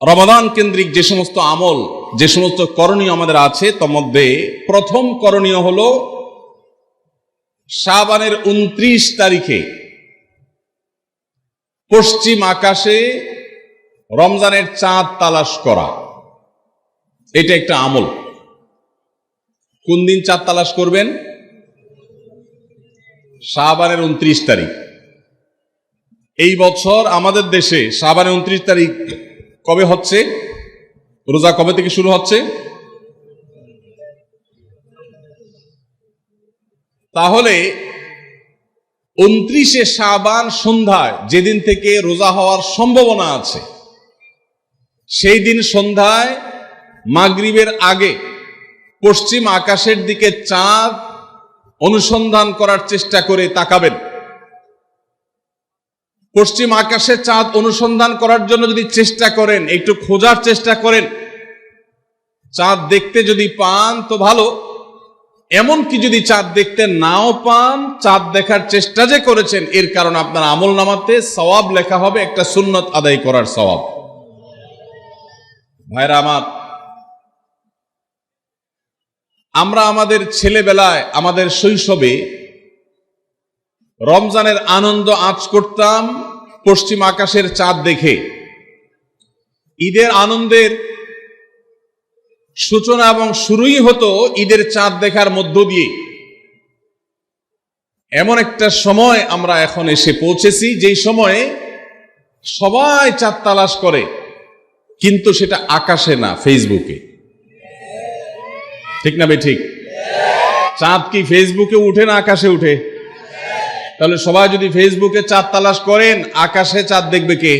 রমাদান কেন্দ্রিক যে সমস্ত আমল, যে সমস্ত করণীয় আমাদের আছে, তার মধ্যে প্রথম করণীয় হলো শাবানের 29 তারিখে পশ্চিম আকাশে রমজানের চাঁদ তালাশ করা। এটা একটা আমল। কোন দিন চাঁদ তালাশ করবেন? শাবানের 29 তারিখ। এই বছর আমাদের দেশে শাবানের 29 তারিখ কবে হচ্ছে? রোজা কবে থেকে শুরু হচ্ছে? তাহলে 29শে শাবান সন্ধ্যায়, যেদিন থেকে রোজা হওয়ার সম্ভাবনা আছে, সেই দিন সন্ধ্যায় মাগরিবের আগে পশ্চিম আকাশের দিকে চাঁদ অনুসন্ধান করার চেষ্টা করে তাকাবেন। পশ্চিম আকাশে চাঁদ অনুসন্ধান করার জন্য যদি চেষ্টা করেন, একটু খোঁজার চেষ্টা করেন, চাঁদ দেখতে যদি পান তো ভালো। এমনকি যদি চাঁদ দেখতে নাও পান, চাঁদ দেখার চেষ্টা যে করেছেন এর কারণে আপনার আমল নামাতে সওয়াব লেখা হবে, একটা সুন্নত আদায় করার সওয়াব। ভাইরা আমার, আমরা আমাদের ছেলেবেলায়, আমাদের শৈশবে রমজানের আনন্দ আঁচ করতাম পশ্চিম আকাশের চাঁদ দেখে। ঈদের আনন্দের সূচনা এবং শুরুই হতো ঈদের চাঁদ দেখার মধ্য দিয়ে। এমন একটা সময় আমরা এখন এসে পৌঁছেছি যেই সময়ে সবাই চাঁদ তালাশ করে, কিন্তু সেটা আকাশে না, ফেসবুকে। ঠিক না ঠিক? চাঁদ কি ফেসবুকে উঠে না আকাশে উঠে? তাহলে সবাই যদি ফেসবুকে চাঁদ তালাশ করেন, আকাশে চাঁদ দেখবে কে?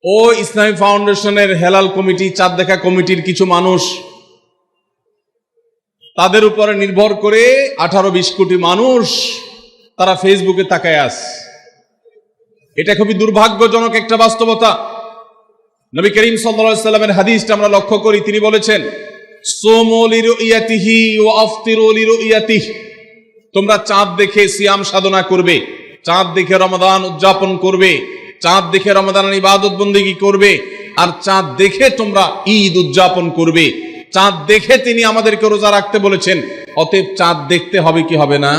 ও ইসলামী ফাউন্ডেশনের হেলাল কমিটি, চাঁদ দেখা কমিটির কিছু মানুষ, তাদের উপরে নির্ভর করে 18-20 কোটি মানুষ তারা ফেসবুকে তাকায় আছে। এটা খুবই দুর্ভাগ্যজনক একটা বাস্তবতা। নবী করিম সাল্লাল্লাহু আলাইহি ওয়াসাল্লামের হাদিসটা আমরা লক্ষ্য করি, তিনি বলেছেন, সুমু লিরুইয়াতিহি ওয়া আফতিরু লিরুইয়াতিহি। তোমরা চাঁদ দেখে সিয়াম সাধনা করবে, চাঁদ দেখে রমাদান উদযাপন করবে, চাঁদ দেখে রমাদানের ইবাদত বন্দেগী করবে, আর চাঁদ দেখে তোমরা ঈদ উদযাপন করবে। চাঁদ দেখে তিনি আমাদেরকে রোজা রাখতে বলেছেন। অতএব চাঁদ দেখতে হবে কি হবে না?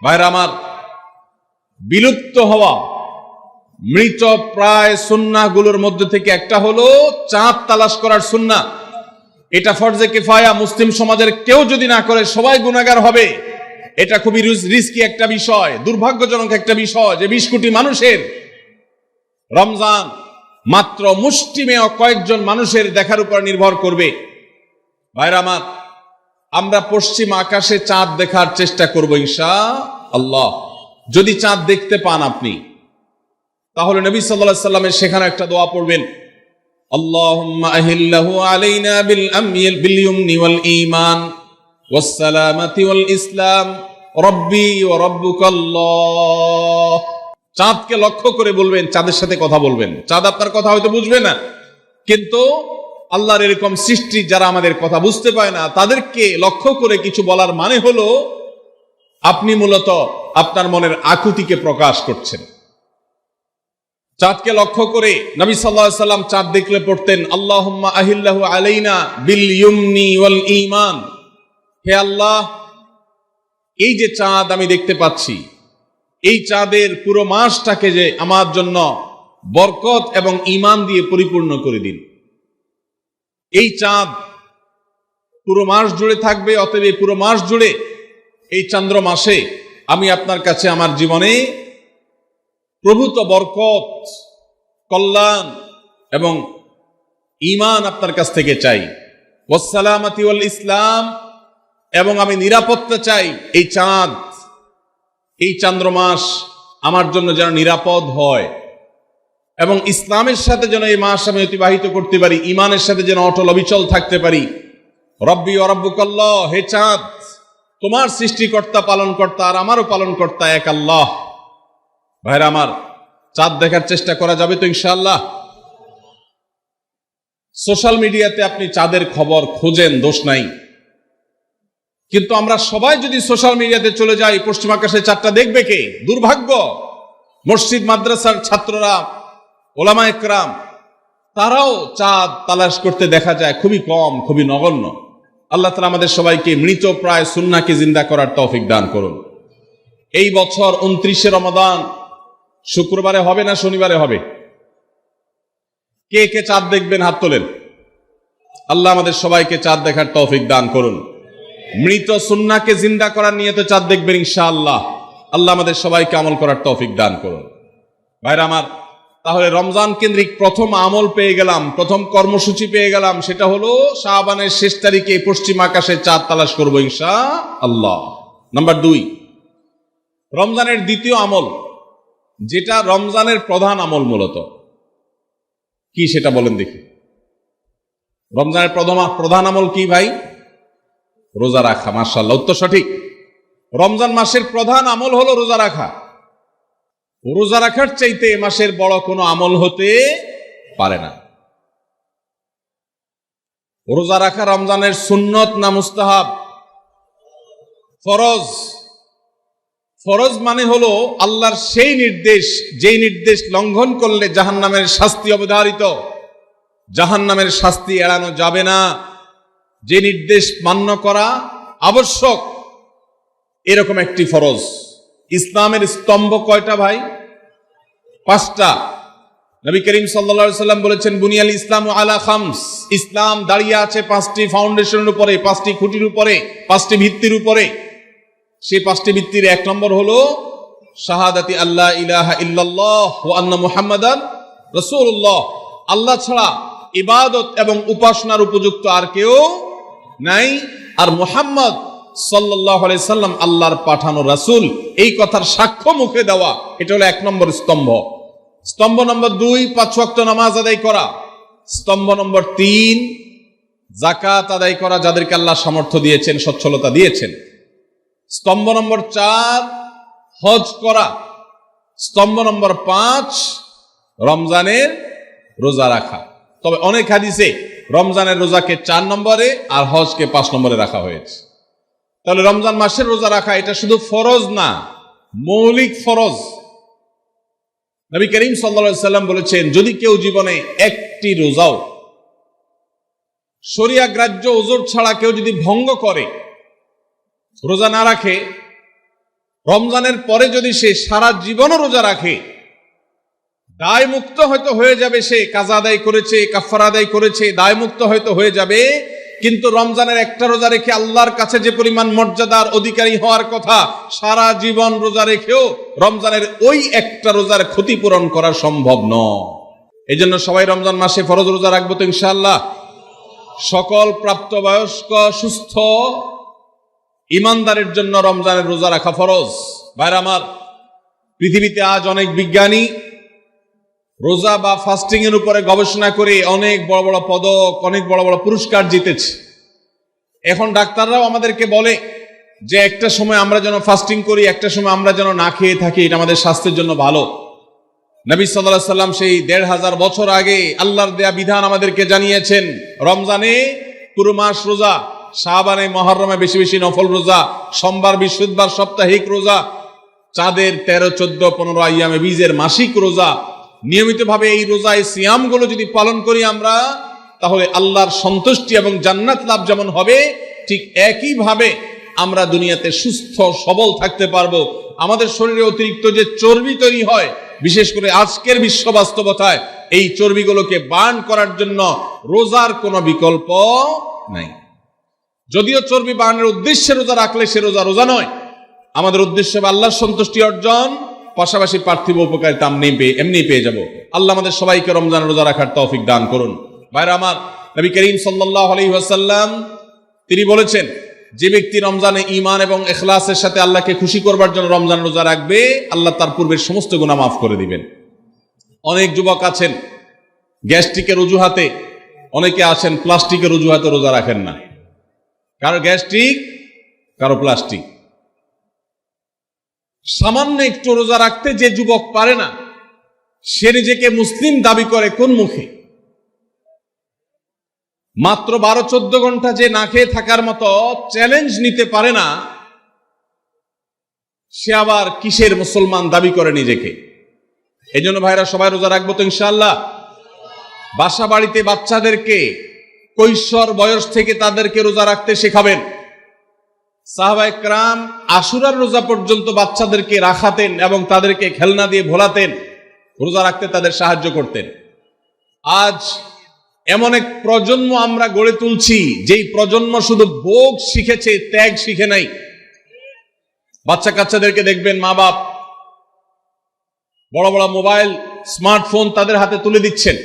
ভাইরা আমার, বিলুপ্ত হওয়া মৃত প্রায় সুন্নাহগুলোর মধ্যে থেকে একটা হলো চাঁদ তালাশ করার সুন্নাহ। এটা ফরজে কিফায়া, মুসলিম সমাজের কেউ যদি না করে সবাই গুনাহগার হবে। এটা খুবই রিস্কি একটা বিষয়, দুর্ভাগ্যজনক একটা বিষয় যে 20 কোটি মানুষের রমজান মাত্র মুষ্টিমেয় কয়েকজন মানুষের দেখার উপর নির্ভর করবে। ভাইরা আমার, আমরা পশ্চিম আকাশে চাঁদ দেখার চেষ্টা করব ইনশাআল্লাহ। যদি চাঁদ দেখতে পান আপনি, তাহলে নবী সাল্লাল্লাহু আলাইহি ওয়াসাল্লামের সেখানে একটা দোয়া পড়বেন, আল্লাহুম্মা আহিল্লাহু আলাইনা বিল ইয়ুমনি ওয়াল ঈমান ওয়াস সালামাতি ওয়াল ইসলাম রব্বি ওয়া রাব্বুকাল্লাহ। চাঁদকে লক্ষ্য করে বলবেন, চাঁদের সাথে কথা বলবেন। চাঁদ আপনার কথা হয়তো বুঝবে না, কিন্তু আল্লাহর এরকম সৃষ্টি যারা আমাদের কথা বুঝতে পায় না, তাদেরকে লক্ষ্য করে কিছু বলার মানে হলো আপনি মূলত আপনার মনের আকুতিকে প্রকাশ করছেন। চাঁদকে লক্ষ্য করে নবী সাল্লাল্লাহু আলাইহি ওয়াসাল্লাম চাঁদ দেখলে পড়তেন, আল্লাহুম্মা আহিল্লাহু আলাইনা বিল ইয়ুমনি ওয়াল ঈমান। হে আল্লাহ, এই যে চাঁদ আমি দেখতে পাচ্ছি, এই চাঁদের পুরো মাসটাকে যে আমার জন্য বরকত এবং ঈমান দিয়ে পরিপূর্ণ করে দিন। এই চাঁদ পুরো মাস জুড়ে থাকবে, অতএব এই পুরো মাস জুড়ে এই চন্দ্র মাসে আমি আপনার কাছে আমার জীবনে প্রভূত বরকত, কল্যাণ এবং ঈমান আপনার কাছ থেকে চাই। ওয়াস সালামাতি ওয়াল ইসলাম, এবং আমি নিরাপত্তা চাই। এই চাঁদ, এই চন্দ্র মাস আমার জন্য যেন নিরাপদ হয়, এবং ইসলামের সাথে যেন এই মাস আমি অতিবাহিত করতে পারি, ঈমানের সাথে যেন অটল অবিচল থাকতে পারি। রব্বি ওয়া রাব্বুকাল্লাহ, হে চাঁদ, তোমার সৃষ্টিকর্তা, পালনকর্তা আর আমারও পালনকর্তা এক আল্লাহ। ভাইরা আমার, চাঁদ দেখার চেষ্টা করা যাবে তো ইনশাআল্লাহ? সোশ্যাল মিডিয়াতে আপনি চাঁদের খবর খোঁজেন, দোষ নাই, কিন্তু আমরা সবাই যদি সোশ্যাল মিডিয়াতে চলে যাই, পশ্চিম আকাশে চাঁদটা দেখবে কে? দুর্ভাগ্য। মসজিদ মাদ্রাসার ছাত্ররা ওলামা একরাম তারাও চাঁদ তালাশ করতে দেখা যায় খুবই কম, খুবই নগণ্য। আল্লাহ তাআলা আমাদের সবাইকে মৃত প্রায় সুন্নাহকে জিন্দা করার তৌফিক দান করুন। এই বছর 29শে রমাদান শুক্রবারে হবে না শনিবারে হবে? কে কে চাঁদ দেখবেন হাত তোলেন। আল্লাহ আমাদের সবাইকে চাঁদ দেখার তৌফিক দান করুন। মৃত সুন্নাহকে জিন্দা করার নিয়তে চাঁদ দেখবেন ইনশাআল্লাহ। আল্লাহ আমাদের সবাইকে আমল করার তৌফিক দান করুন। ভাইরা আমার, তাহলে রমজান কেন্দ্রিক প্রথম আমল পেয়ে গেলাম, প্রথম কর্মসূচি পেয়ে গেলাম, সেটা হলো শাবানের শেষ তারিখে পশ্চিম আকাশে চাঁদ তালাশ করবো ইনশাআল্লাহ। নাম্বার 2, রমজানের দ্বিতীয় আমল, যেটা রমজানের প্রধান আমল মূলত কি সেটা বলেন দেখি। রমজানের প্রধান আমল কি ভাই? রোজা রাখা। মাশাআল্লাহ, উত্তর সঠিক। রমজান মাসের প্রধান আমল হলো রোজা রাখা। রোজা রাখার চাইতে এ মাসের বড় কোনো আমল হতে পারে না। রোজা রাখা রমজানের সুন্নত না মুস্তাহাব? ফরজ। ফরজ মানে হলো আল্লাহর সেই নির্দেশ, যেই নির্দেশ লঙ্ঘন করলে জাহান্নামের শাস্তি অবধারিত, জাহান্নামের শাস্তি এড়ানো যাবে না, যে নির্দেশ মান্য করা আবশ্যক, এরকম একটি ফরজ। ইসলামের স্তম্ভ কয়টা ভাই? 5টা। নবী করিম সাল্লাল্লাহু আলাইহি সাল্লাম বলেছেন, বুনিয়াল ইসলামু আলা খামস। ইসলাম দাঁড়িয়ে আছে 5টি ফাউন্ডেশনের উপরে, 5টি খুঁটির উপরে, 5টি ভিত্তির উপরে। সেই 5টি ভিত্তির 1 নম্বর হলো শাহাদাতি আল্লাহ ইলাহা ইল্লাল্লাহ ওয়া আন্না মুহাম্মাদান রাসূলুল্লাহ। আল্লাহ ছাড়া ইবাদত এবং উপাসনার উপযুক্ত আর কেউ নাই, আর মুহাম্মদ সাল্লাল্লাহু আলাইহি সাল্লাম আল্লাহর পাঠানো রাসূল, এই কথার সাক্ষ্য মুখে দেওয়া, এটা হলো 1 নম্বর স্তম্ভ। স্তম্ভ নম্বর 2, 5 ওয়াক্ত নামাজ আদায় করা। স্তম্ভ নম্বর 3, যাকাত আদায় করা, যাদেরকে আল্লাহ সামর্থ্য দিয়েছেন, সচ্ছলতা দিয়েছেন। স্তম্ভ নম্বর 4, হজ করা। স্তম্ভ নম্বর 5, রমজানের রোজা রাখা। তবে অনেক হাদিসে রমজানের রোজাকে 4 নম্বরে আর হজকে 5 নম্বরে রাখা হয়েছে। তাহলে রমজান মাসের রোজা রাখা এটা শুধু ফরজ না, মৌলিক ফরজ। নবী করিম সাল্লাল্লাহু আলাইহি সাল্লাম বলেছেন, যদি কেউ জীবনে একটি রোজাও শরিয়া গ্রাহ্য ওযর ছাড়া কেউ যদি ভঙ্গ করে, রোজা না রাখে, রমজানের পরে যদি সে সারা জীবনও রোজা রাখে, দায় মুক্ত হয়তো হয়ে যাবে। সে কাজা আদায় করেছে, কাফারা আদায় করেছে, দায় মুক্ত হয়তো হয়ে যাবে, কিন্তু রমজানের একটা রোজা রেখে আল্লাহর কাছে যে পরিমাণ মর্যাদার অধিকারী হওয়ার কথা, সারা জীবন রোজা রেখেও রমজানের ওই একটা রোজার ক্ষতিপূরণ করা সম্ভব নয়। এই জন্য সবাই রমজান মাসে ফরজ রোজা রাখবো তো ইনশাআল্লাহ। সকল প্রাপ্তবয়স্ক সুস্থ ইমানদারের জন্য রমজানের রোজা রাখা ফরজ। ভাইরা আমার, পৃথিবীতে আজ অনেক বিজ্ঞানী রোজা বা ফাস্টিং এর উপরে গবেষণা করে অনেক বড় বড় পদক, অনেক বড় বড় পুরস্কার জিতেছে। এখন ডাক্তাররাও আমাদেরকে বলে যে একটা সময় আমরা যেন ফাস্টিং করি, একটা সময় আমরা যেন না খেয়ে থাকি, এটা আমাদের স্বাস্থ্যের জন্য ভালো। নবী সাল্লাল্লাহু আলাইহি সাল্লাম সেই 1500 বছর আগে আল্লাহর দেয়া বিধান আমাদেরকে জানিয়েছেন। রমজানে পুরো মাস রোজা, শাবানে মুহররমে বেশি বেশি নফল রোজা, সোমবার বৃহস্পতিবার সাপ্তাহিক রোজা, চাঁদের 13, 14, 15 আইয়ামে বীজের মাসিক রোজা। নিয়মিতভাবে এই রোজায় সিয়ামগুলো যদি পালন করি আমরা, তাহলে আল্লাহর সন্তুষ্টি এবং জান্নাত লাভ যেমন হবে, ঠিক একইভাবে আমরা দুনিয়াতে সুস্থ সবল থাকতে পারবো। আমাদের শরীরে অতিরিক্ত যে চর্বি তৈরি হয়, বিশেষ করে আজকের বিশ্ব বাস্তবতায়, এই চর্বিগুলোকে বার্ন করার জন্য রোজার কোনো বিকল্প নাই। যদিও চর্বি বার্নের উদ্দেশ্যে রোজা রাখলে সে রোজা রোজা নয়। আমাদের উদ্দেশ্য হবে আল্লাহর সন্তুষ্টি অর্জন, পাশাপাশি পার্থিব উপকারিতা এমনি পেয়ে যাব। আল্লাহ আমাদের সবাইকে রমজান রোজা রাখার তৌফিক দান করুন। ভাইরা আমার, নবী করিম সাল্লাল্লাহু আলাইহি ওয়াসাল্লাম তিনি বলেছেন, যে ব্যক্তি রমজানে ঈমান এবং ইখলাসের সাথে আল্লাহকে খুশি করবার জন্য রমজান রোজা রাখবে, আল্লাহ তার পূর্বের সমস্ত গুনাহ মাফ করে দিবেন। অনেক যুবক আছেন গ্যাস্ট্রিকের অজুহাতে, অনেকে আছেন প্লাস্টিকের অজুহাতে রোজা রাখেন না। কারো গ্যাস্ট্রিক, কারো প্লাস্টিক। সামান্য একটু রোজা রাখতে যে যুবক পারে না, সে নিজেকে মুসলিম দাবি করে কোন মুখে? মাত্র 12-14 ঘন্টা যে না খেয়ে থাকার মতো চ্যালেঞ্জ নিতে পারে না, সে আবার কিসের মুসলমান দাবি করে নিজেকে? এই জন্য ভাইরা সবাই রোজা রাখবো তো ইনশাআল্লাহ। বাসা বাড়িতে বাচ্চাদেরকে কৈশোর বয়স থেকে তাদেরকে রোজা রাখতে শেখাবেন। সাহাবায়ে কেরাম আশুরার রোজা পর্যন্ত বাচ্চাদেরকে রাখাতেন এবং তাদেরকে খেলনা দিয়ে ভোলাতেন, রোজা রাখতে তাদের সাহায্য করতেন। আজ এমন এক প্রজন্ম আমরা গড়ে তুলছি যেই প্রজন্ম শুধু ভোগ শিখেছে, ত্যাগ শিখে নাই। বাচ্চা কাচ্চাদেরকে দেখবেন মা বাপ বড় বড় মোবাইল, স্মার্টফোন তাদের হাতে তুলে দিচ্ছেন।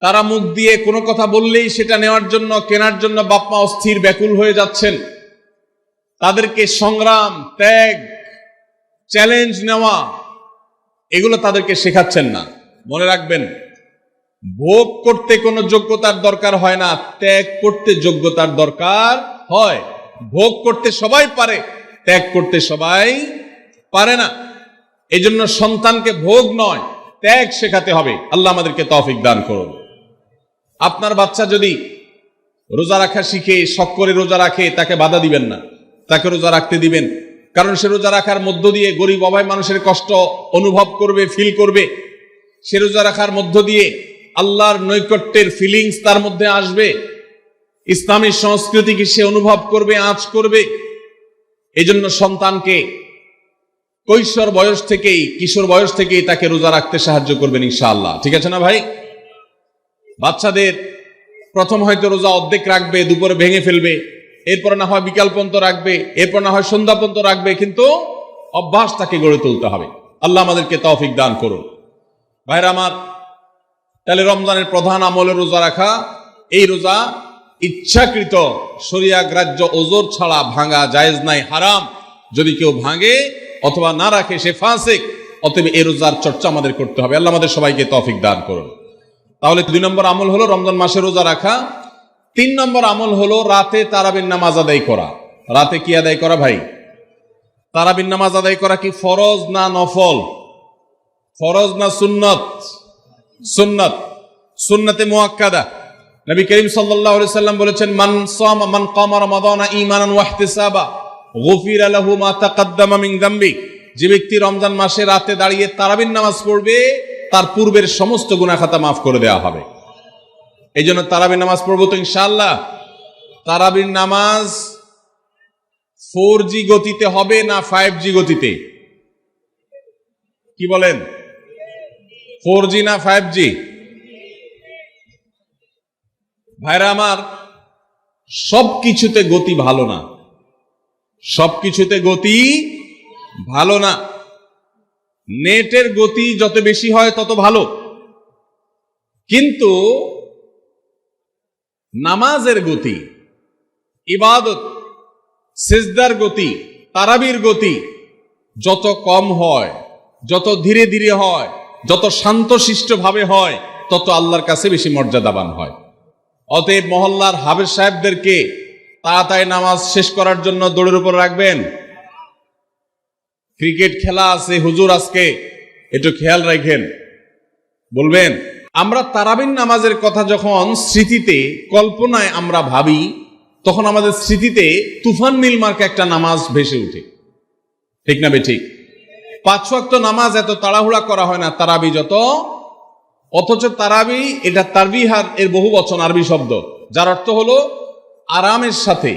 তারা মুখ দিয়ে কোনো কথা বললেই সেটা নেওয়ার জন্য, কেনার জন্য বাপ মা অস্থির ব্যাকুল হয়ে যাচ্ছেন। তাদেরকে সংগ্রাম, ত্যাগ, চ্যালেঞ্জ নেওয়া এগুলো তাদেরকে শেখাচ্ছেন না। মনে রাখবেন, ভোগ করতে কোনো যোগ্যতার দরকার হয় না, ত্যাগ করতে যোগ্যতার দরকার হয়। ভোগ করতে সবাই পারে, ত্যাগ করতে সবাই পারে না। এই জন্য সন্তানকে ভোগ নয়, ত্যাগ শেখাতে হবে। আল্লাহ আমাদেরকে তৌফিক দান করুন। আপনার বাচ্চা যদি রোজা রাখা শিখে, শখ করে রোজা রাখে, তাকে বাধা দিবেন না, তাকে রোজা রাখতে দিবেন। কারণ সে রোজা রাখার মধ্য দিয়ে গরিব অভাবী মানুষের কষ্ট অনুভব করবে, ফিল করবে। সে রোজা রাখার মধ্য দিয়ে আল্লাহর নৈকট্যের ফিলিংস তার মধ্যে আসবে, ইসলামী সংস্কৃতিকে সে অনুভব করবে, আঁচ করবে। এই জন্য সন্তানকে কৈশোর বয়স থেকেই, কিশোর বয়স থেকেই তাকে রোজা রাখতে সাহায্য করবেন ইনশাআল্লাহ। ঠিক আছে না ভাই? বাচ্চাদের প্রথম হয়তো রোজা অর্ধেক রাখবে, দুপুরে ভেঙে ফেলবে, এরপর না হয় বিকাল পর্যন্ত রাখবে, এরপর না হয় সন্ধ্যা পর্যন্ত রাখবে, কিন্তু অভ্যাস তাকে গড়ে তুলতে হবে। আল্লাহ আমাদেরকে তৌফিক দান করুন। ভাইরা আমার, তাহলে রমজানের প্রধান আমলে রোজা রাখা। এই রোজা ইচ্ছাকৃত শরিয়া গ্রাহ্য ওজর ছাড়া ভাঙা জায়েজ নাই, হারাম। যদি কেউ ভাঙে অথবা না রাখে সে ফাসিক। অতএব এই রোজার চর্চা আমাদের করতে হবে। আল্লাহ আমাদের সবাইকে তৌফিক দান করুন। তাহলে 2 নম্বর আমল হলো রমজান মাসে রোজা রাখা। 3 নম্বর আমল হলো রাতে তারাবির নামাজ আদায় করা। রাতে কি আদায় করা ভাই? তারাবির নামাজ আদায় করা কি ফরজ না নফল? ফরজ না সুন্নত? সুন্নত, সুন্নতে মুআক্কাদা। নবী করিম সাল্লাল্লাহু আলাইহি সাল্লাম বলেছেন, মান কামা রমাদানা ঈমানান ওয়া ইহতিসাবা গুফিরা লাহু মা তাকাদ্দামা মিন যামবি। যে ব্যক্তি রমজান মাসে রাতে দাঁড়িয়ে তারাবির নামাজ পড়বে, তার পূর্বের সমস্ত গুনাহ খাতা মাফ করে দেওয়া হবে। এই জন্য তারাবির নামাজ পড়বো তো ইনশাআল্লাহ। তারাবির নামাজ 4G গতিতে হবে না 5G গতিতে? কি বলেন? 4G না 5G? ভাইরা আমার, সবকিছুতে গতি ভালো না, সবকিছুতে গতি ভালো না। নেটের গতি যত বেশি হয় তত ভালো, কিন্তু নামাজের গতি, ইবাদত, সিজদার গতি, তারাবির গতি যত কম হয়, যত ধীরে ধীরে হয়, যত শান্তশিষ্ট ভাবে হয়, তত আল্লাহর কাছে বেশি মর্যাদাবান হয়। অতএব মহল্লার হাফেজ সাহেবদেরকে তাড়াতাড়ি নামাজ শেষ করার জন্য দৌড়ের উপর রাখবেন। ক্রিকেট খেলা আছে হুজুর, আজকে একটু খেয়াল রাখেন, বলবেন। আমরা তারাবির নামাজের কথা যখন স্মৃতিতে, কল্পনায় আমরা ভাবি, তখন আমাদের স্মৃতিতে তুফান মিল মার্কা একটা নামাজ ভেসে উঠে। ঠিক না বেঠিক? 5 ওয়াক্ত নামাজ এত তাড়াহুড়া করা হয় না তারাবি যত। অথচ তারাবি এটা তারবিহার এর বহু বচন, আরবি শব্দ, যার অর্থ হলো আরামের সাথে,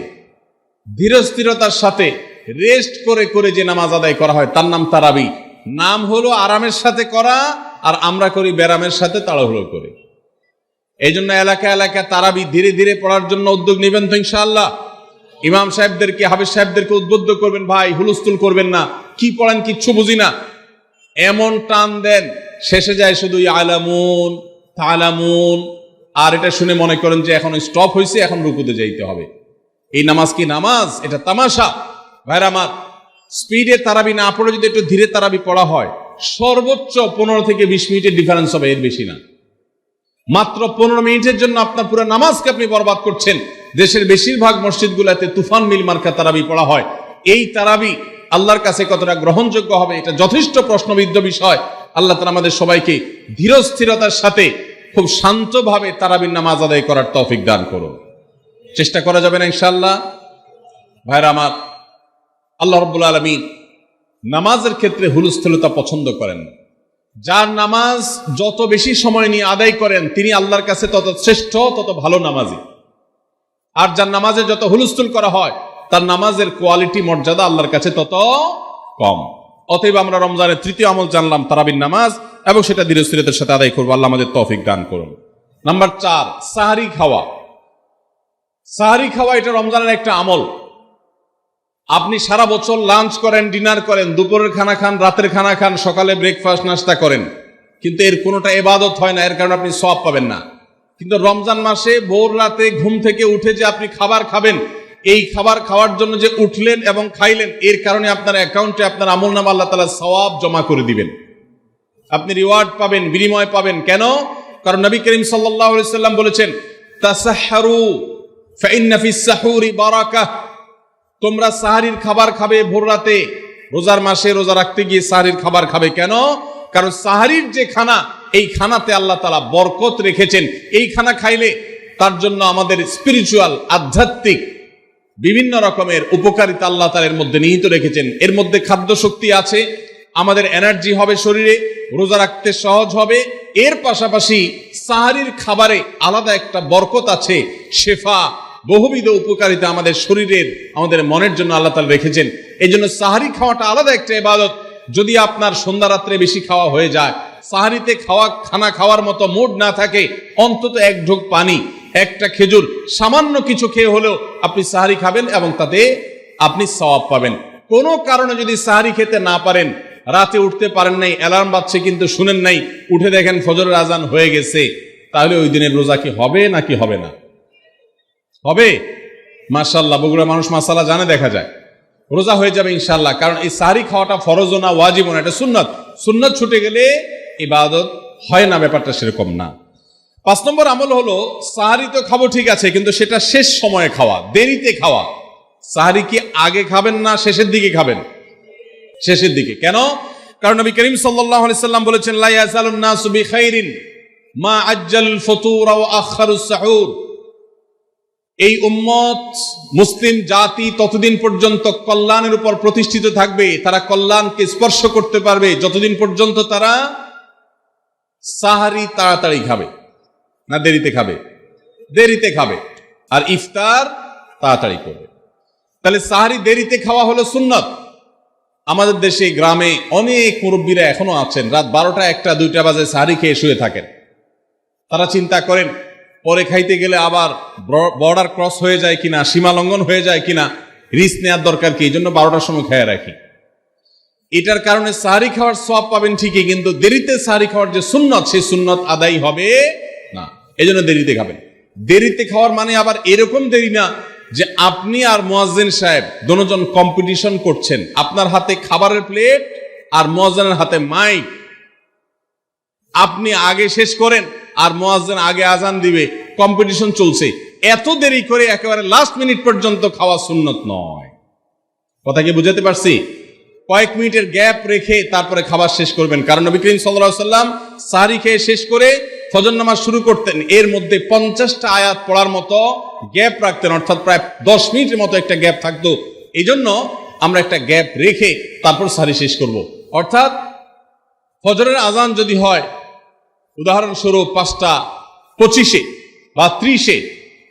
ধীরস্থিরতার সাথে, রেস্ট করে করে যে নামাজ আদায় করা হয় তার নাম তারাবি। নাম হলো আরামের সাথে করা, আর আমরা করি ব্যারামের সাথে, তাড়াহুড়ো করে। এই জন্য এলাকা এলাকা তারাবি ধীরে ধীরে পড়ার জন্য উদ্যোগ নেবেন তো ইনশাআল্লাহ। ইমাম সাহেবদেরকে, হাফেজ সাহেবদেরকে উদ্বুদ্ধ করবেন, ভাই হুলস্থুল করবেন না, কি পড়েন কিচ্ছু বুঝি না, এমন টান দেন শেষে যায় শুধু আলামুন তালামুন, আর এটা শুনে মনে করেন যে এখন স্টপ হয়েছে, এখন রুকুতে যাইতে হবে। এই নামাজ কি নামাজ? এটা তামাশা। ভাইরা আমার, স্পিডে তারাবি না পড়ে যদি একটু ধীরে তারাবি পড়া হয়, সর্বোচ্চ 15 থেকে 20 মিনিটের ডিফারেন্স হবে, এর বেশি না। মাত্র 15 মিনিটের জন্য আপনার পুরো নামাজকে আপনি বরবাদ করছেন। দেশের বেশিরভাগ মসজিদগুলোতে তুফান মিল মার্কা তারাবি পড়া হয়। এই তারাবি আল্লাহর কাছে কতটা গ্রহণযোগ্য হবে, এটা যথেষ্ট প্রশ্নবিদ্ধ বিষয়। আল্লাহ তাআলা আমাদের সবাইকে ধীরস্থিরতার সাথে খুব শান্তভাবে তারাবির নামাজ আদায় করার তৌফিক দান করুন। চেষ্টা করা যাবে না ইনশাআল্লাহ? ভাইরা আমার, আল্লাহ রাব্বুল আলামিন নামাজের ক্ষেত্রে হুলস্থুলতা পছন্দ করেন না। যার নামাজ যত বেশি সময় নিয়ে আদায় করেন তিনি আল্লাহর কাছে তত শ্রেষ্ঠ, তত ভালো নামাজি। আর যার নামাজে যত হুলস্থুল করা হয় তার নামাজের কোয়ালিটি, মর্যাদা আল্লাহর কাছে তত কম। অতএব আমরা রমজানের তৃতীয় আমল জানলাম তারাবির নামাজ, এবং সেটা ধীরস্থিরতার সাথে আদায় করবো। আল্লাহ আমাদের তৌফিক দান করুন। নাম্বার 4, সাহারি খাওয়া। সাহারি খাওয়া এটা রমজানের একটা আমল। আপনি সারা বছর লাঞ্চ করেন, ডিনার করেন, দুপুরের খানা খান, রাতের খানা খান, সকালে ব্রেকফাস্ট নাস্তা করেন, কিন্তু এর কোনোটা ইবাদত হয় না, এর কারণে আপনি সওয়াব পাবেন না। কিন্তু রমজান মাসে ভোর রাতে ঘুম থেকে উঠে যে আপনি খাবার খাবেন, এই খাবার খাওয়ার জন্য যে উঠলেন এবং খাইলেন, এর কারণে আপনার অ্যাকাউন্টে আপনার আমলনামা আল্লাহ তাআলা সওয়াব জমা করে দিবেন। আপনি রিওয়ার্ড পাবেন, বিনিময় পাবেন। কেন? কারণ নবী করিম সাল্লাল্লাহু আলাইহি সাল্লাম বলেছেন, তাসাহহারু ফাইন্না ফিস সাহুরি বারাকাহ। তোমরা সাহারির খাবার খাবে ভোর রাতে। রোজার মাসে রোজা রাখতে গিয়ে সাহারির খাবার খাবে। কেন? কারণ সাহারির যে খানা, এই খানাতে আল্লাহ তাআলা বরকত রেখেছেন। এই খানা খাইলে তার জন্য আমাদের স্পিরিচুয়াল, আধ্যাত্মিক বিভিন্ন রকমের উপকারিতা আল্লাহ তাআলা এর মধ্যে নিহিত রেখেছেন। এর মধ্যে খাদ্য শক্তি আছে, আমাদের এনার্জি হবে শরীরে, রোজা রাখতে সহজ হবে। এর পাশাপাশি সাহারির খাবারে আলাদা একটা বরকত আছে, শেফা, বহুবিধ উপকারিতা আমাদের শরীরের, আমাদের মনের জন্য আল্লাহ তাআলা রেখেছেন। এই জন্য সাহারি খাওয়াটা আলাদা একটা ইবাদত। যদি আপনার সন্ধ্যা রাত্রে বেশি খাওয়া হয়ে যায়, সাহারিতে খানা খাওয়ার মতো মুড না থাকে, অন্তত এক ঢোক পানি, একটা খেজুর, সামান্য কিছু খেয়ে হলেও আপনি সাহারি খাবেন এবং তাতে আপনি সওয়াব পাবেন। কোনো কারণে যদি সাহারি খেতে না পারেন, রাতে উঠতে পারেন নাই, অ্যালার্ম বাজছে কিন্তু শুনেন নাই, উঠে দেখেন ফজরের আজান হয়ে গেছে, তাহলে ওই দিনের রোজা কি হবে নাকি হবে না? হবে। মাশাআল্লাহ, বগুড়া মানুষ মাসালা জানে, দেখা যায় রোজা হয়ে যাবে ইনশাআল্লাহ। কারণ এই সাহারি খাওয়াটা ফরজও না, ওয়াজিবও না, এটা সুন্নাত। সুন্নাত ছুটে গেলে ইবাদত হয় না, ব্যাপারটা সেরকম না। 5 নম্বর আমল হলো, সাহারি তো খাবো ঠিক আছে, কিন্তু সেটা শেষ সময়ে খাওয়া, দেরিতে খাওয়া। সাহারি কি আগে খাবেন না শেষের দিকে খাবেন? শেষের দিকে। কেন? কারণ নবী করিম সাল্লাল্লাহু আলাইহি সাল্লাম বলেছেন, লা ইয়াজালুন নাসু বিখাইরিন মা আজ্জালুল ফুতুর ওয়া আখারুস সাহুর। এই উম্মত, মুসলিম জাতি ততদিন পর্যন্ত কল্যাণের উপর প্রতিষ্ঠিত থাকবে, তারা কল্যাণকে স্পর্শ করতে পারবে যতদিন পর্যন্ত তারা সাহারি তাড়াতাড়ি খাবে না দেরিতে খাবে? দেরিতে খাবে। আর ইফতার তাড়াতাড়ি করবে। তাহলে সাহারি দেরিতে খাওয়া হলো সুন্নত। আমাদের দেশে গ্রামে অনেক মুরব্বীরা এখনো আছেন, রাত 12টা, 1টা, 2টা বাজে সাহারি খেয়ে শুয়ে থাকেন। তারা চিন্তা করেন পরে খাইতে গেলে আবার বর্ডার ক্রস হয়ে যায় কিনা, সীমা লঙ্ঘন হয়ে যায় কিনা, রিস্ক নেওয়ার দরকার কি, এই জন্য 12টার সময় খেয়ে রাখি। এটার কারণে সাহারি খাওয়ার সওয়াব পাবেন ঠিকই, কিন্তু দেরিতে সাহারি খাওয়ার যে সুন্নত, সেই সুন্নত আদায় হবে না। এই জন্য দেরিতে খাবেন। দেরিতে খাওয়ার মানে আবার এরকম দেরি না যে আপনি আর মুয়াজ্জিন সাহেব দুজন কম্পিটিশন করছেন, আপনার হাতে খাবারের প্লেট আর মুয়াজ্জিনের হাতে মাইক, আপনি আগে শেষ করেন আর মুয়াজ্জিন আগে আজান দিবে, কম্পিটিশন চলছে। এত দেরি করে একেবারে লাস্ট মিনিট পর্যন্ত খাওয়া সুন্নত নয়। কথা কি বুঝাতে পারছি? কয়েক মিনিটের গ্যাপ রেখে তারপরে খাবার শেষ করবেন। কারণ নবী করিম সাল্লাল্লাহু আলাইহি সাল্লাম সাহরি খেয়ে শেষ করে ফজর নামাজ শুরু করতেন, এর মধ্যে 50টা আয়াত পড়ার মতো গ্যাপ রাখতেন, অর্থাৎ প্রায় 10 মিনিটের মতো একটা গ্যাপ থাকতো। এই জন্য আমরা একটা গ্যাপ রেখে তারপর সাহরি শেষ করব। অর্থাৎ ফজরের আজান যদি হয় উদাহরণস্বরূপ 5:25 বা 30,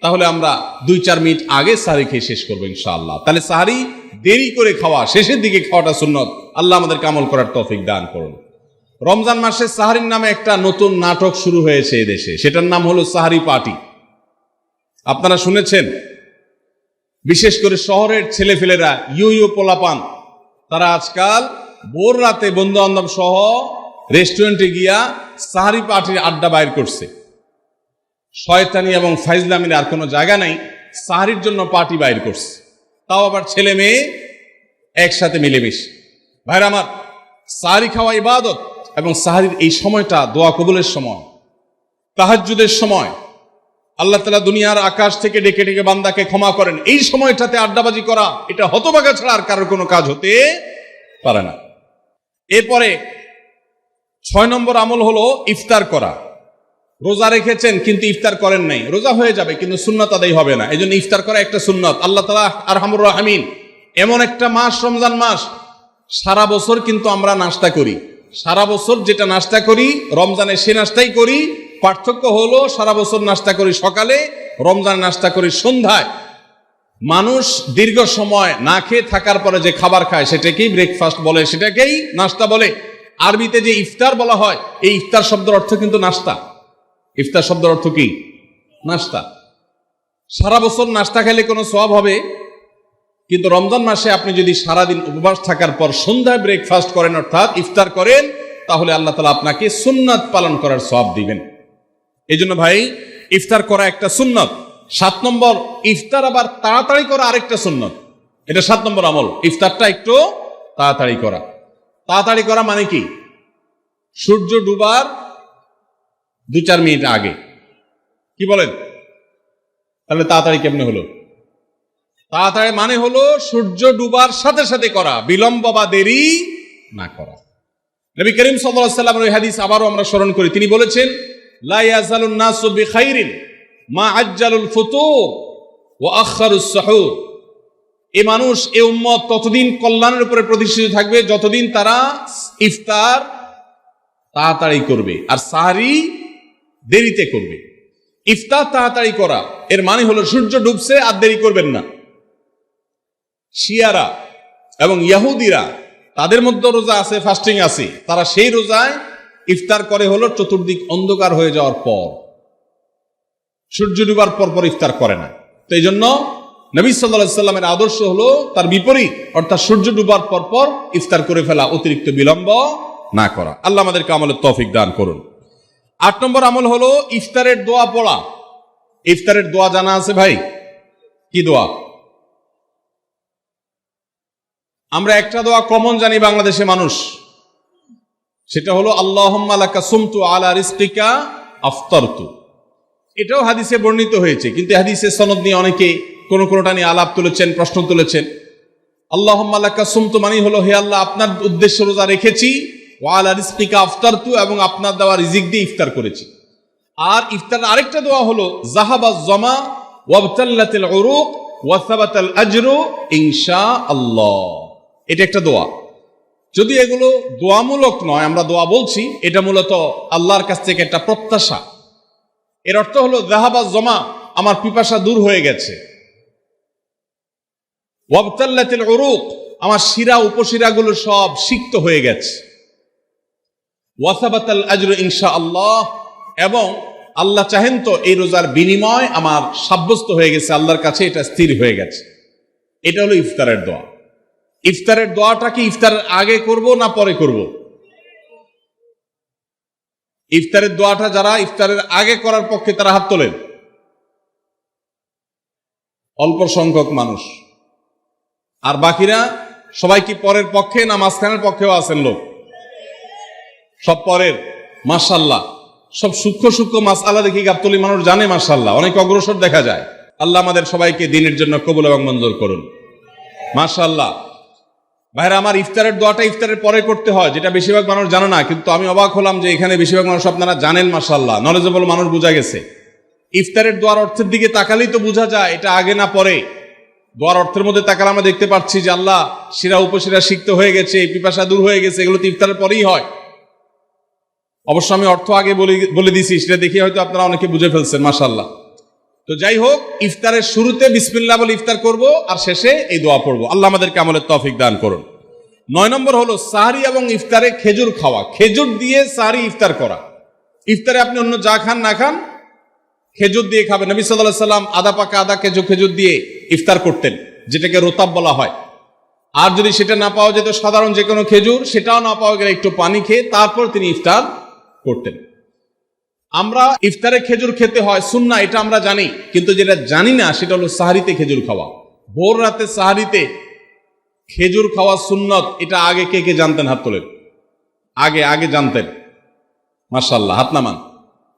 তাহলে আমরা 2-4 মিনিট আগে সাহরি খেয়ে শেষ করবো ইনশাআল্লাহ। তাহলে সাহরি দেরি করে খাওয়া, শেষের দিকে খাওয়াটা সুন্নত। আল্লাহ আমাদেরকে আমল করার তৌফিক দান করুন। রমজান মাসে সাহরির নামে একটা নতুন নাটক শুরু হয়েছে এদেশে, সেটার নাম হলো সাহরি পার্টি। আপনারা শুনেছেন, বিশেষ করে শহরের ছেলেফেলেরা, ইউ পোলাপান, তারা আজকাল ভোর রাতে বন্ধু বান্ধব সহ রেস্টুরেন্টে গিয়া সাহরি পার্টির আড্ডা বাইর করছে। শয়তানি এবং ফাইজলামির আর কোনো জায়গা নাই, সাহরির জন্য পার্টি বাইর করছে, তাও আবার ছেলে মেয়ে একসাথে মিলেমিশে। ভাইরা আমার, সাহরি খাওয়া ইবাদত, এবং সাহরির এই সময়টা দোয়া কবুলের সময়, তাহাজ্জুদের সময়। আল্লাহ তাআলা দুনিয়ার আকাশ থেকে ডেকে ডেকে বান্দাকে ক্ষমা করেন। এই সময়টাতে আড্ডাবাজি করা, এটা হতভাগা ছাড়া আর কারোর কোনো কাজ হতে পারে না। এরপরে 6 নম্বর আমল হলো ইফতার করা। রোজা রেখেছেন কিন্তু ইফতার করেন নাই, রোজা হয়ে যাবে কিন্তু সুন্নাত আদায় হবে না। এই জন্য ইফতার করা একটা সুন্নাত। আল্লাহ তাআলা আরহামুর রাহিমিন, এমন একটা মাস রমজান মাস, সারা বছর কিন্তু আমরা নাস্তা করি, সারা বছর যেটা নাস্তা করি রমজানে সে নাস্তাই করি, পার্থক্য হলো সারা বছর নাস্তা করি সকালে, রমজানে নাস্তা করি সন্ধ্যায়। মানুষ দীর্ঘ সময় না খেয়ে থাকার পরে যে খাবার খায় সেটাকেই ব্রেকফাস্ট বলে, সেটাকেই নাস্তা বলে। আরবিতে যে ইফতার বলা হয়, এই ইফতার শব্দের অর্থ কিন্তু নাস্তা। ইফতার শব্দের অর্থ কি? নাস্তা। সারা বছর নাস্তা খেলে কোনো সওয়াব হবে, কিন্তু রমজান মাসে আপনি যদি সারাদিন উপবাস থাকার পর সন্ধ্যায় ব্রেকফাস্ট করেন অর্থাৎ ইফতার করেন, তাহলে আল্লাহ তাআলা আপনাকে সুন্নাত পালন করার সওয়াব দিবেন। এই জন্য ভাই, ইফতার করা একটা সুন্নাত। 7 নম্বর, ইফতার আবার তাড়াতাড়ি করা আরেকটা সুন্নাত। এটা 7 নম্বর আমল, ইফতারটা একটু তাড়াতাড়ি করা। তাড়াতাড়ি করা মানে কি? সূর্য ডুবার 2-4 মিনিট আগে। কি বলেন? তাহলে তাড়াতাড়ি কেমনে হলো? তাড়াতাড়ি মানে হলো সূর্য ডুবার সাথে সাথে করা, বিলম্ব বা দেরি না করা। নবী করিম সাল্লাল্লাহু আলাইহি ওয়াসাল্লামের ওই হাদিস আবারও আমরা স্মরণ করি। তিনি বলেছেন, লা ইয়াজালুন নাসু বিখাইরিন মা আজ্জালুল ফুতুর ওয়া আখারুস সুহুর। এই মানুষ, এই উম্মত ততদিন কল্যাণের উপরে প্রতিষ্ঠিত থাকবে যতদিন তারা ইফতার তাড়াতাড়ি করবে আর সাহরি দেরিতে করবে। ইফতার তাড়াতাড়ি করা এর মানে হলো সূর্য ডুবছে আর দেরি করবেন না। শিয়ারা এবং ইহুদিরা, তাদের মধ্যে রোজা আছে, ফাস্টিং আছে, তারা সেই রোজায় ইফতার করে হলো চতুর্দিক অন্ধকার হয়ে যাওয়ার পর, সূর্য ডুবার পর পর ইফতার করে না। তো এই জন্য নবী সাল্লাল্লাহু আলাইহি সাল্লামের আদর্শ হলো তার বিপরীত, অর্থাৎ সূর্য ডুবার পর পর ইফতার করে ফেলা, অতিরিক্ত বিলম্ব না করা। আল্লাহ আমাদেরকে আমলের তৌফিক দান করুন। 8 নম্বর আমল হলো ইফতারের দোয়া পড়া। ইফতারের দোয়া জানা আছে ভাই? কি দোয়া? আমরা একটা দোয়া কমন জানি বাংলাদেশে মানুষ, সেটা হলো আল্লাহুম্মা লাকা সুমতু আলা রিজকিকা আফতারতু। এটাও হাদিসে বর্ণিত হয়েছে, কিন্তু হাদিসের সনদ নিয়ে অনেকে কোনটা নিয়ে আলাপ তুলেছেন, প্রশ্ন তুলেছেন। আল্লাহুম্মা লাকা সুমতু মানে হলো, হে আল্লাহ, আপনার উদ্দেশ্যে রোজা রেখেছি, ওয়া আলা রিজকিকা আফতারতু, এবং আপনার দেওয়া রিজিক দিয়ে ইফতার করেছি। আর ইফতারের আরেকটা দোয়া হলো যাহাবাজ জামা ওয়াবতাল্লাতিল উরুক ওয়া সাবাতাল আজরু ইনশাআল্লাহ। এটা একটা দোয়া। যদি এগুলো দোয়ামূলক নয়, আমরা দোয়া বলছি, এটা মূলত আল্লাহর কাছ থেকে একটা প্রত্যাশা। এর অর্থ হলো যাহাবাজ জামা, আমার পিপাসা দূর হয়ে গেছে, ওয়াবতাল্লাতিল উরুক, আমার শিরা উপশিরাগুলো সব সিক্ত হয়ে গেছে, ওয়া সাবাতাল আজরু ইনশাআল্লাহ, এবং আল্লাহ চাহেন তো এই রোজার বিনিময় আমার সাব্যস্ত হয়ে গেছে আল্লাহর কাছে, এটা স্থির হয়ে গেছে। এটা হলো ইফতারের দোয়া। ইফতারের দোয়াটা কি ইফতারের আগে করব না পরে করব? ইফতারের দোয়াটা যারা ইফতারের আগে করার পক্ষে তারা হাত তোলেন। অল্প সংখ্যক মানুষ। আর বাকিরা সবাই কি পরের পক্ষে না মাঝখানের পক্ষেও আছেন লোক? সব পরের। মাশাআল্লাহ, সব সূক্ষ্ম সূক্ষ্ম মাসআলা দেখি গাবতলী মানুষ জানে, মাশাআল্লাহ, অনেক অগ্রসর দেখা যায়। আল্লাহ আমাদের সবাইকে দ্বীনের জন্য কবুল এবং মঞ্জুর করুন। মাশাআল্লাহ। ভাইরা আমার, ইফতারের দোয়াটা ইফতারের পরে করতে হয়, যেটা বেশিরভাগ মানুষ জানে না, কিন্তু আমি অবাক হলাম যে এখানে বেশিরভাগ মানুষ আপনারা জানেন, মাশাআল্লাহ, নলেজেবল মানুষ, বোঝা গেছে। ইফতারের দোয়ার অর্থের দিকে তাকালেই তো বোঝা যায় এটা আগে না পরে। দোয়ার অর্থের মধ্যে তাকালে আমরা দেখতে পাচ্ছি যে আল্লাহ শিরা উপশিরা সিক্ত হয়ে গেছে, পিপাসা দূর হয়ে গেছে, এগুলো তো ইফতারের পরেই হয়। অবশ্য আমি অর্থ আগে বলে দিছি, সেটা দেখে হয়তো আপনারা অনেকে বুঝে ফেলছেন, মাশাআল্লাহ। তো যাই হোক, ইফতারের শুরুতে বিসমিল্লাহ বলে ইফতার করব, আর শেষে এই দোয়া পড়ব। আল্লাহ আমাদেরকে আমলের তৌফিক দান করুন। 9 নম্বর হলো সাহরি এবং ইফতারে খেজুর খাওয়া। খেজুর দিয়ে সাহরি ইফতার করা। ইফতারে আপনি অন্য যা খান না খান, খেজুর দিয়ে খাবেন। নবী সাল্লাল্লাহু আলাইহি সাল্লাম আদা পাকা আদা খেজুর দিয়ে ইফতার করতেন, যেটাকে রোতাব বলা হয়। আর যদি সেটা না পাওয়া যেত, সাধারণ যে কোনো খেজুর, সেটাও না পাওয়া গেলে একটু পানি খেয়ে তারপর তিনি ইফতার করতেন। আমরা ইফতারে খেজুর খেতে হয় সুন্নাহ, এটা আমরা জানি, কিন্তু যেটা জানি না সেটা হলো সাহরিতে খেজুর খাওয়া। ভোর রাতে সাহরিতে খেজুর খাওয়া সুন্নত, এটা আগে কে কে জানতেন? হাত তোলেন। আগে জানতেন? মাশাআল্লাহ, হাত নামান।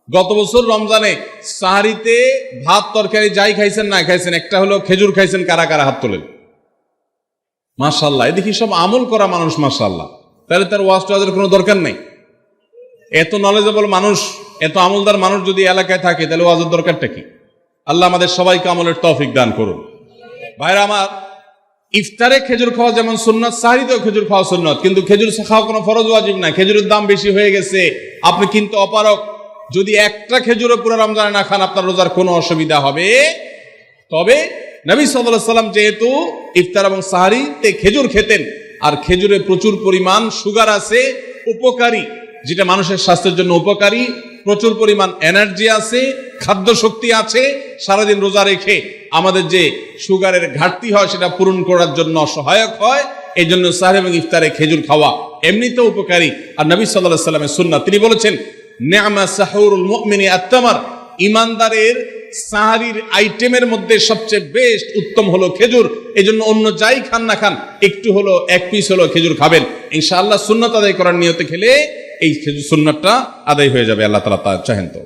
গত বছর রমজানে সাহরিতে ভাত তরকারি যাই খাইছেন না খাইছেন, একটা হলো খেজুর খাইছেন, কারা কারা হাত তোলেন? মাশাআল্লাহ। এদিকে সব আমল করা মানুষ, মাশাআল্লাহ। তাহলে তার ওয়াজ টোয়াজের কোনো দরকার নেই। এত নলেজেবল মানুষ, এত আমলদার মানুষ যদি এলাকায় থাকে, তাহলে ওয়াজের দরকারটা কি? আল্লাহ আমাদের সবাইকে আমলের তৌফিক দান করুন। ভাইরা আমার, ইফতারে খেজুর খাওয়া যেমন সুন্নত, সাহরিতেও খেজুর খাওয়া সুন্নত, কিন্তু খেজুর খাওয়া কোনো ফরজ ওয়াজিব না। খেজুরের দাম বেশি হয়ে গেছে, আপনি কিন্তু অপারক, যদি একটা খেজুরও পুরো রমজানে না খান আপনার রোজার কোনো অসুবিধা হবে। তবে নবী সাল্লাল্লাহু আলাইহি ওয়াসাল্লাম যেহেতু ইফতার এবং সাহরিতে খেজুর খেতেন, আর খেজুরে প্রচুর পরিমাণ সুগার আছে, উপকারী, যেটা মানুষের স্বাস্থ্যের জন্য উপকারী, প্রচুর পরিমাণ এনার্জি আছে, খাদ্য শক্তি আছে, সারাদিন রোজা রেখে আমাদের যে সুগারের ঘাটতি হয় সেটা পূরণ করার জন্য সহায়ক হয়। এই জন্য সাহরি এবং ইফতারে খেজুর খাওয়া এমনিতেও উপকারী। আর নবী সাল্লাল্লাহু আলাইহি ওয়াসাল্লামের সুন্নাত, তিনি বলেছেন নি'মা সাহুরুল মুমিনি আত-তামার, ইমানদারের সাহারির আইটেমের মধ্যে সবচেয়ে বেস্ট উত্তম হলো খেজুর। এই জন্য অন্য যাই খান না খান একটু হলো, এক পিস হলো খেজুর খাবেন, ইনশাআল্লাহ সুন্নাত আদায় করার নিয়তে খেলে এই খেজুর সুন্নাতটা আদায় হয়ে যাবে, আল্লাহ তাআলা তা চাহেন তো।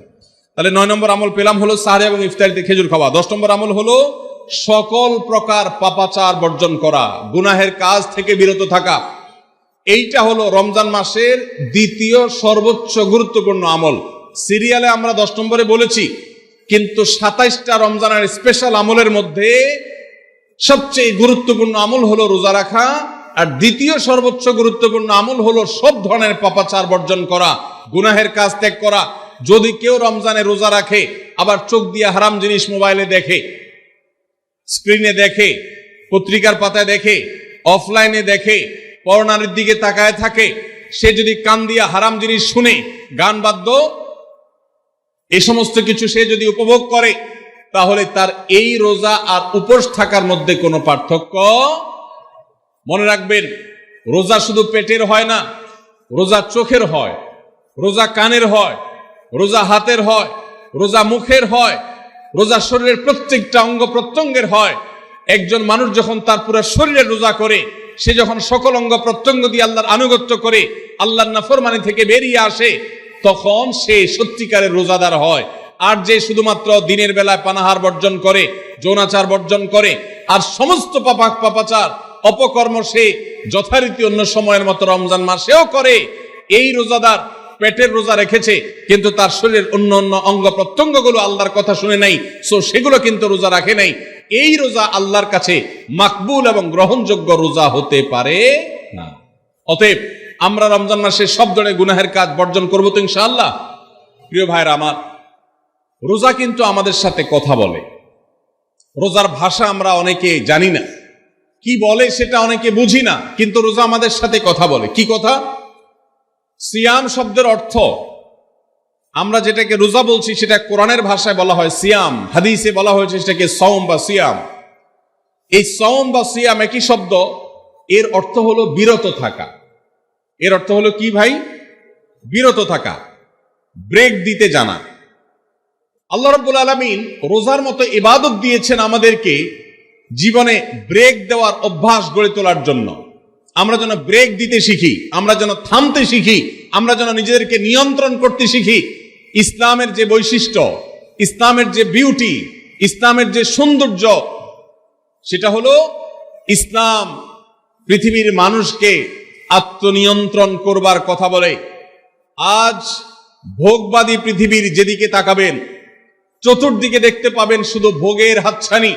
তাহলে 9 নম্বর আমল পেলাম হলো সাহরি এবং ইফতারিতে খেজুর খাওয়া। 10 নম্বর আমল হলো সকল প্রকার পাপাচার বর্জন করা, গুনাহের কাজ থেকে বিরত থাকা। এইটা হলো রমজান মাসের দ্বিতীয় সর্বোচ্চ গুরুত্বপূর্ণ আমল। সিরিয়ালে আমরা 10 নম্বরে বলেছি, কিন্তু 27টা রমজানের স্পেশাল আমলের মধ্যে সবচেয়ে গুরুত্বপূর্ণ আমল হলো রোজা রাখা, আর দ্বিতীয় সর্বোচ্চ গুরুত্বপূর্ণ আমল হলো সব ধরনের পাপাচার বর্জন করা, গুনাহের কাজ ত্যাগ করা। যদি কেউ রমজানে রোজা রাখে আবার চোখ দিয়ে হারাম জিনিস মোবাইলে দেখে, স্ক্রিনে দেখে, পত্রিকার পাতায় দেখে, অফলাইনে দেখে, পরনারীর দিকে তাকায় থাকে, সে যদি কান দিয়ে হারাম জিনিস শুনে, গান বাদ্য, এই সমস্ত কিছু সে যদি উপভোগ করে, তাহলে তার এই রোজা আর উপোস থাকার মধ্যে কোনো পার্থক্য। মনে রাখবেন, রোজা শুধু পেটের হয় না, রোজা চোখের হয়, রোজা কানের হয়, রোজা হাতের হয়, রোজা মুখের হয়, রোজা শরীরের প্রত্যেকটা অঙ্গ প্রত্যঙ্গের হয়। একজন মানুষ যখন তার পুরো শরীরের রোজা করে, সে যখন সকল অঙ্গ প্রত্যঙ্গ দিয়ে আল্লাহর আনুগত্য করে, আল্লাহর নাফরমানি থেকে বেরিয়ে আসে, তখন সে সত্যিকারের রোজাদার হয়। আর যে শুধুমাত্র দিনের বেলায় পানাহার বর্জন করে, যৌনাচার বর্জন করে, আর সমস্ত পাপাচার অপকর্ম সে যথারীতি অন্য সময়ের মতো রমজান মাসেও করে, এই রোজাদার পেটের রোজা রেখেছে কিন্তু তার শরীরের অন্য অন্য অঙ্গ প্রত্যঙ্গগুলো আল্লাহর কথা শুনে নাই, সো সেগুলো কিন্তু রোজা রাখে নাই। এই রোজা আল্লাহর কাছে মাকবুল এবং গ্রহণযোগ্য রোজা হতে পারে না। অতএব আমরা রমজান মাসে সব ধরনের গুনাহের কাজ বর্জন করবো তো ইনশাআল্লাহ। প্রিয় ভাইরা আমার, রোজা কিন্তু আমাদের সাথে কথা বলে। রোজার ভাষা আমরা অনেকে জানি না, কি বলে সেটা অনেকে বুঝি না, কিন্তু রোজা আমাদের সাথে কথা বলে। কি কথা? সিয়াম শব্দের অর্থ, আমরা যেটাকে রোজা বলছি সেটা কোরআনের ভাষায় বলা হয় সিয়াম, হাদিসে বলা হয়েছে সেটাকে সওম বা সিয়াম। এই সওম বা সিয়াম একই শব্দ, এর অর্থ হলো বিরত থাকা। এর অর্থ হলো কি ভাই? বিরত থাকা, ব্রেক দিতে জানা। আল্লাহ রাব্বুল আলামিন রোজার মতো ইবাদত দিয়েছেন আমাদেরকে জীবনে ব্রেক দেওয়ার অভ্যাস গড়ে তোলার জন্য। আমরা যেন ব্রেক দিতে শিখি, আমরা যেন থামতে শিখি, আমরা যেন নিজেদেরকে নিয়ন্ত্রণ করতে শিখি। ইসলামের যে বৈশিষ্ট্য, ইসলামের যে বিউটি, ইসলামের যে সৌন্দর্য, সেটা হলো ইসলাম পৃথিবীর মানুষকে আত্মনিয়ন্ত্রণ করবার কথা বলে। আজ ভোগবাদী পৃথিবীর যেদিকে তাকাবেন, চতুর্দিকে দেখতে পাবেন শুধু ভোগের হাতছানি।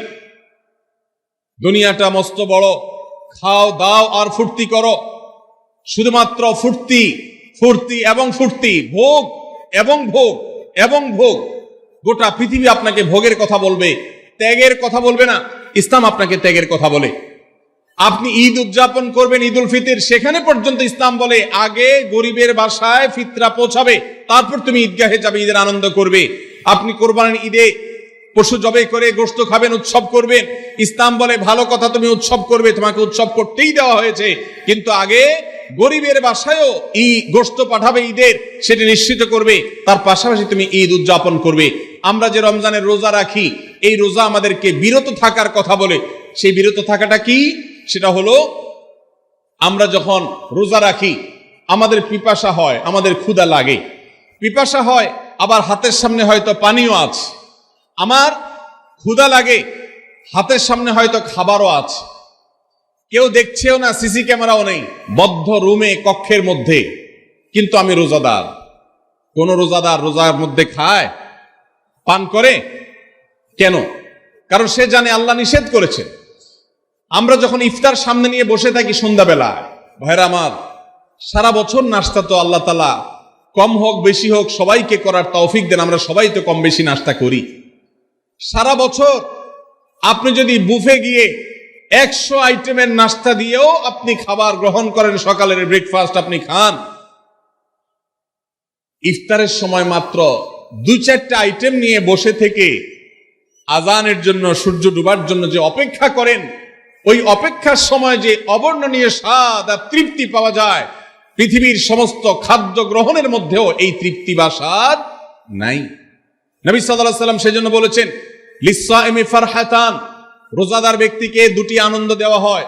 দুনিয়াটা মস্ত বড়, খাও দাও আর ফুর্তি করো, শুধুমাত্র ফুর্তি, ফুর্তি এবং ফুর্তি, ভোগ এবং ভোগ এবং ভোগ। গোটা পৃথিবী আপনাকে ভোগের কথা বলবে, ত্যাগের কথা বলবে না। ইসলাম আপনাকে ত্যাগের কথা বলে। আপনি ঈদ উদযাপন করবেন, ঈদ উল ফিতর, সেখানে পর্যন্ত ইসলাম বলে আগে গরিবের বাসায় ফিতরা পৌঁছাবে, তারপর তুমি ঈদগাহে যাবে, ঈদের আনন্দ করবে। আপনি কোরবানির ঈদে পশু জবাই করে গোশত খাবেন, উৎসব করবেন, ইসলাম বলে ভালো কথা, তুমি উৎসব করবে, তোমাকে উৎসব করতেই দেওয়া হয়েছে, কিন্তু আগে গরিবের বাসায়ও গোশত পাঠাবে ঈদের, সেটি নিশ্চিত করবে, তার পাশাপাশি তুমি ঈদ উদযাপন করবে। আমরা যে রমজানের রোজা রাখি, এই রোজা আমাদেরকে বিরত থাকার কথা বলে। সেই বিরত থাকাটা কি? সেটা হলো আমরা যখন রোজা রাখি আমাদের পিপাসা হয়, আমাদের ক্ষুধা লাগে, পিপাসা হয়, আবার হাতের সামনে হয়তো পানিও আছে। আমার ক্ষুধা লাগে, হাতের সামনে হয়তো খাবারও আছে, কেউ দেখছেও না, সিসি ক্যামেরাও নেই, বদ্ধ রুমে কক্ষের মধ্যে, কিন্তু আমি রোজাদার। কোন রোজাদার রোজার মধ্যে খায়, পান করে? কেন? কারণ সে জানে আল্লাহ নিষেধ করেছে। আমরা যখন ইফতার সামনে নিয়ে বসে থাকি সন্ধ্যাবেলা, ভাইরা আমার, সারা বছর নাস্তা তো আল্লাহ তাআলা কম হোক বেশি হোক সবাইকে করার তৌফিক দেন। আমরা সবাই তো কম বেশি নাস্তা করি সারা বছর। আপনি যদি বুফে গিয়ে 100 আইটেমের নাস্তা দিয়েও আপনি খাবার গ্রহণ করেন, সকালের ব্রেকফাস্ট আপনি খান, ইফতারের সময় মাত্র 2-4টা আইটেম নিয়ে বসে থেকে আজানের জন্য, সূর্য ডুবার জন্য যে অপেক্ষা করেন, ওই অপেক্ষার সময় যে অবর্ণনীয় স্বাদ আর তৃপ্তি পাওয়া যায়, পৃথিবীর সমস্ত খাদ্য গ্রহণের মধ্যেও এই তৃপ্তি বা স্বাদ নাই। নবী সাল্লাল্লাহু আলাইহি ওয়াসাল্লাম সেজন্য বলেছেন, লিসসাইমি ফারহাতান, রোজাদার ব্যক্তিকে দুটি আনন্দ দেওয়া হয়,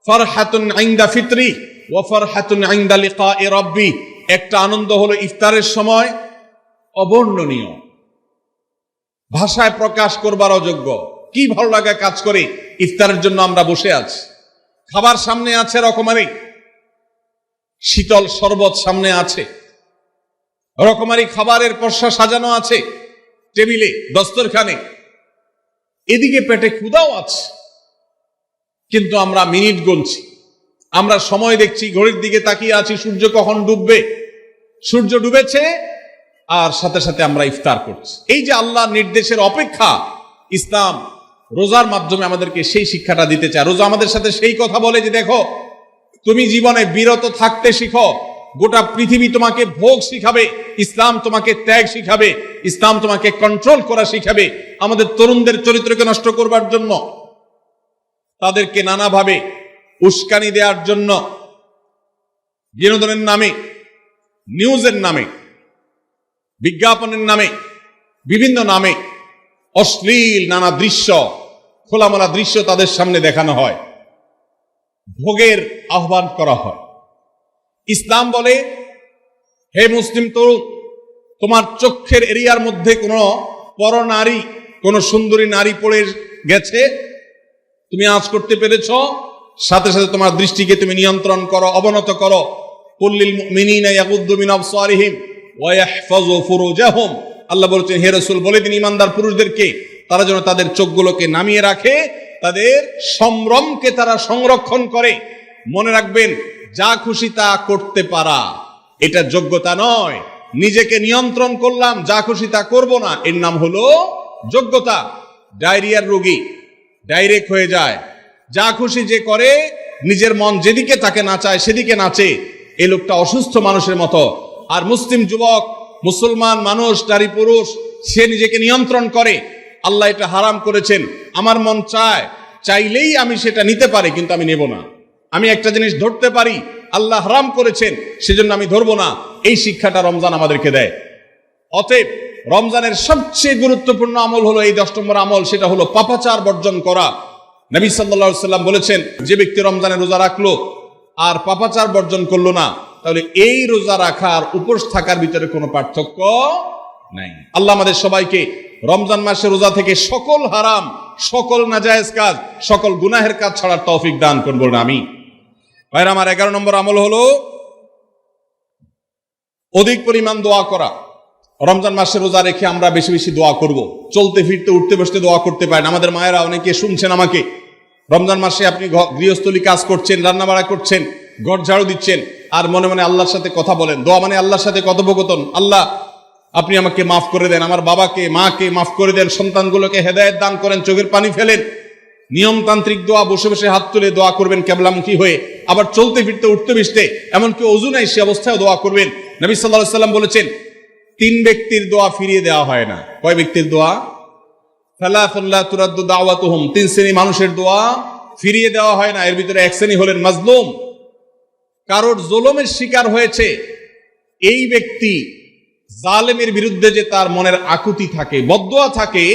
ফারহাতুন ইনদা ফিতরি ওয়া ফারহাতুন ইনদা লিকাই রাব্বি। একটা আনন্দ হলো ইফতারের সময়, অবর্ণনীয়, ভাষায় প্রকাশ করবার অযোগ্য। কি ভালো লাগা কাজ করে ইফতারের জন্য আমরা বসে আছি, খাবার সামনে আছে, রকমারি শীতল শরবত সামনে আছে, রকমারি খাবারের পসরা সাজানো আছে টেবিলে, দস্তরখানে, এদিকে পেটে ক্ষুধাও আছে, কিন্তু আমরা মিনিট গুনছি, আমরা সময় দেখছি, ঘড়ির দিকে তাকিয়ে আছি, সূর্য কখন ডুববে। সূর্য ডুবেছে আর সাথে সাথে আমরা ইফতার করছি। এই যে আল্লাহর নির্দেশের অপেক্ষা, ইসলাম রোজার মাধ্যমে আমাদেরকে সেই শিক্ষাটা দিতে চায়। রোজা আমাদের সাথে সেই কথা বলে যে দেখো, তুমি জীবনে বিরত থাকতে শিখো, গোটা পৃথিবী তোমাকে ভোগ শিখাবে, ইসলাম তোমাকে ত্যাগ শিখাবে, ইসলাম তোমাকে কন্ট্রোল করা শিখাবে। আমাদের তরুণদের চরিত্রকে নষ্ট করবার জন্য, তাদেরকে নানাভাবে উস্কানি দেওয়ার জন্য, বিনোদনের নামে, নিউজের নামে, বিজ্ঞাপনের নামে, বিভিন্ন নামে অশ্লীল নানা দৃশ্য, খোলামেলা দৃশ্য তাদের সামনে দেখানো হয়, ভোগের আহ্বান করা হয়। ইসলাম বলে, হে মুসলিম তরুণ, তোমার চোখের এরিয়ার মধ্যে কোনো পরনারী, কোন সুন্দরী নারী পড়ে গেছে, তুমি আঁচ করতে পেরেছ, সাথে সাথে তোমার দৃষ্টিকে তুমি নিয়ন্ত্রণ করো, অবনত করো। কুল্লিল মুমিনিনা ইয়াগুদ্দু মিন আবসারিহিম ওয়া ইয়াহফাযু ফুরুজাহুম। আল্লাহ বলেছেন, হে রাসূল বলে দিন ইমানদার পুরুষদেরকে তারা যেন তাদের চোখগুলোকে নামিয়ে রাখে, তাদের সম্ভ্রমকে তারা সংরক্ষণ করে। মনে রাখবেন, যা খুশি তা করতে পারা এটা যোগ্যতা নয়। নিজেকে নিয়ন্ত্রণ করলাম, যা খুশি তা করব না, এর নাম হলো যোগ্যতা। ডায়রিয়ার রোগী ডাইরেক্ট হয়ে যায়, যা খুশি যে করে, নিজের মন যেদিকে তাকে নাচায় সেদিকে নাচে, এই লোকটা অসুস্থ মানুষের মতো। আর মুসলিম যুবক, মুসলমান মানুষ, নারী পুরুষ, সে নিজেকে নিয়ন্ত্রণ করে। আল্লাহ এটা হারাম করেছেন, আমার মন চায়, চাইলেই আমি সেটা নিতে পারি, কিন্তু আমি নেব না। আমি একটা জিনিস ধরতে পারি, আল্লাহ হারাম করেছেন, সেজন্য আমি ধরবো না। এই শিক্ষাটা রমজান আমাদেরকে দেয়। অতএব রমজানের সবচেয়ে গুরুত্বপূর্ণ আমল হলো এই 10 নম্বর আমল, সেটা হলো পাপাচার বর্জন করা। নবী সাল্লাল্লাহু আলাইহি ওয়াসাল্লাম বলেছেন, যে ব্যক্তি রমজানে রোজা রাখলো আর পাপাচার বর্জন করলো না, তাহলে এই রোজা রাখার উপোস থাকার ভিতরে কোনো পার্থক্য নাই। আল্লাহ আমাদের সবাইকে রমজান মাসে রোজা থেকে সকল হারাম, সকল নাজায়েজ কাজ, সকল গুনাহের কাজ ছাড়ার তৌফিক দান করুন, বলুন আমিন। ভাইরা আমার, 11 নম্বর আমল হলো অধিক পরিমাণ দোয়া করা। রমজান মাসে রোজা রেখে আমরা বেশি বেশি দোয়া করব। চলতে ফিরতে, উঠতে বসতে দোয়া করতে পারেন। আমাদের মায়েরা অনেকে শুনছেন আমাকে, রমজান মাসে আপনি গৃহস্থলী কাজ করছেন, রান্না বাড়া করছেন, ঘর ঝাড়ু দিচ্ছেন, আর মনে মনে আল্লাহর সাথে কথা বলেন। দোয়া মানে আল্লাহর সাথে কথোপকথন। আল্লাহ, আপনি আমাকে মাফ করে দেন, আমার বাবাকে মাকে মাফ করে দেন, সন্তানগুলোকে হেদায়েত দান করেন, চোখের পানি ফেলেন। নিয়মতান্ত্রিক দোয়া, বসে বসে হাত তুলে দোয়া করবেন কেবলামুখী হয়ে, আবার চলতে ফিরতে, উঠতে বসতে, এমনকি ওযু নাই সে অবস্থায় দোয়া করবেন। নবী সাল্লাল্লাহু আলাইহি ওয়াসাল্লাম বলেছেন, 3 ব্যক্তির দোয়া ফিরিয়ে দেওয়া হয় না। কয় ব্যক্তির দোয়া? সালাতুন লা তুরাদ্দু দাওয়াতুহুম, 3 শ্রেণী মানুষের দোয়া ফিরিয়ে দেওয়া হয় না। এর ভিতরে এক শ্রেণী হলেন মাজলুম, কারোর জুলুমের শিকার হয়েছে। এই ব্যক্তি জালেমের বিরুদ্ধে যে তার মনের আকুতি থাকে, বদদোয়া থাকে,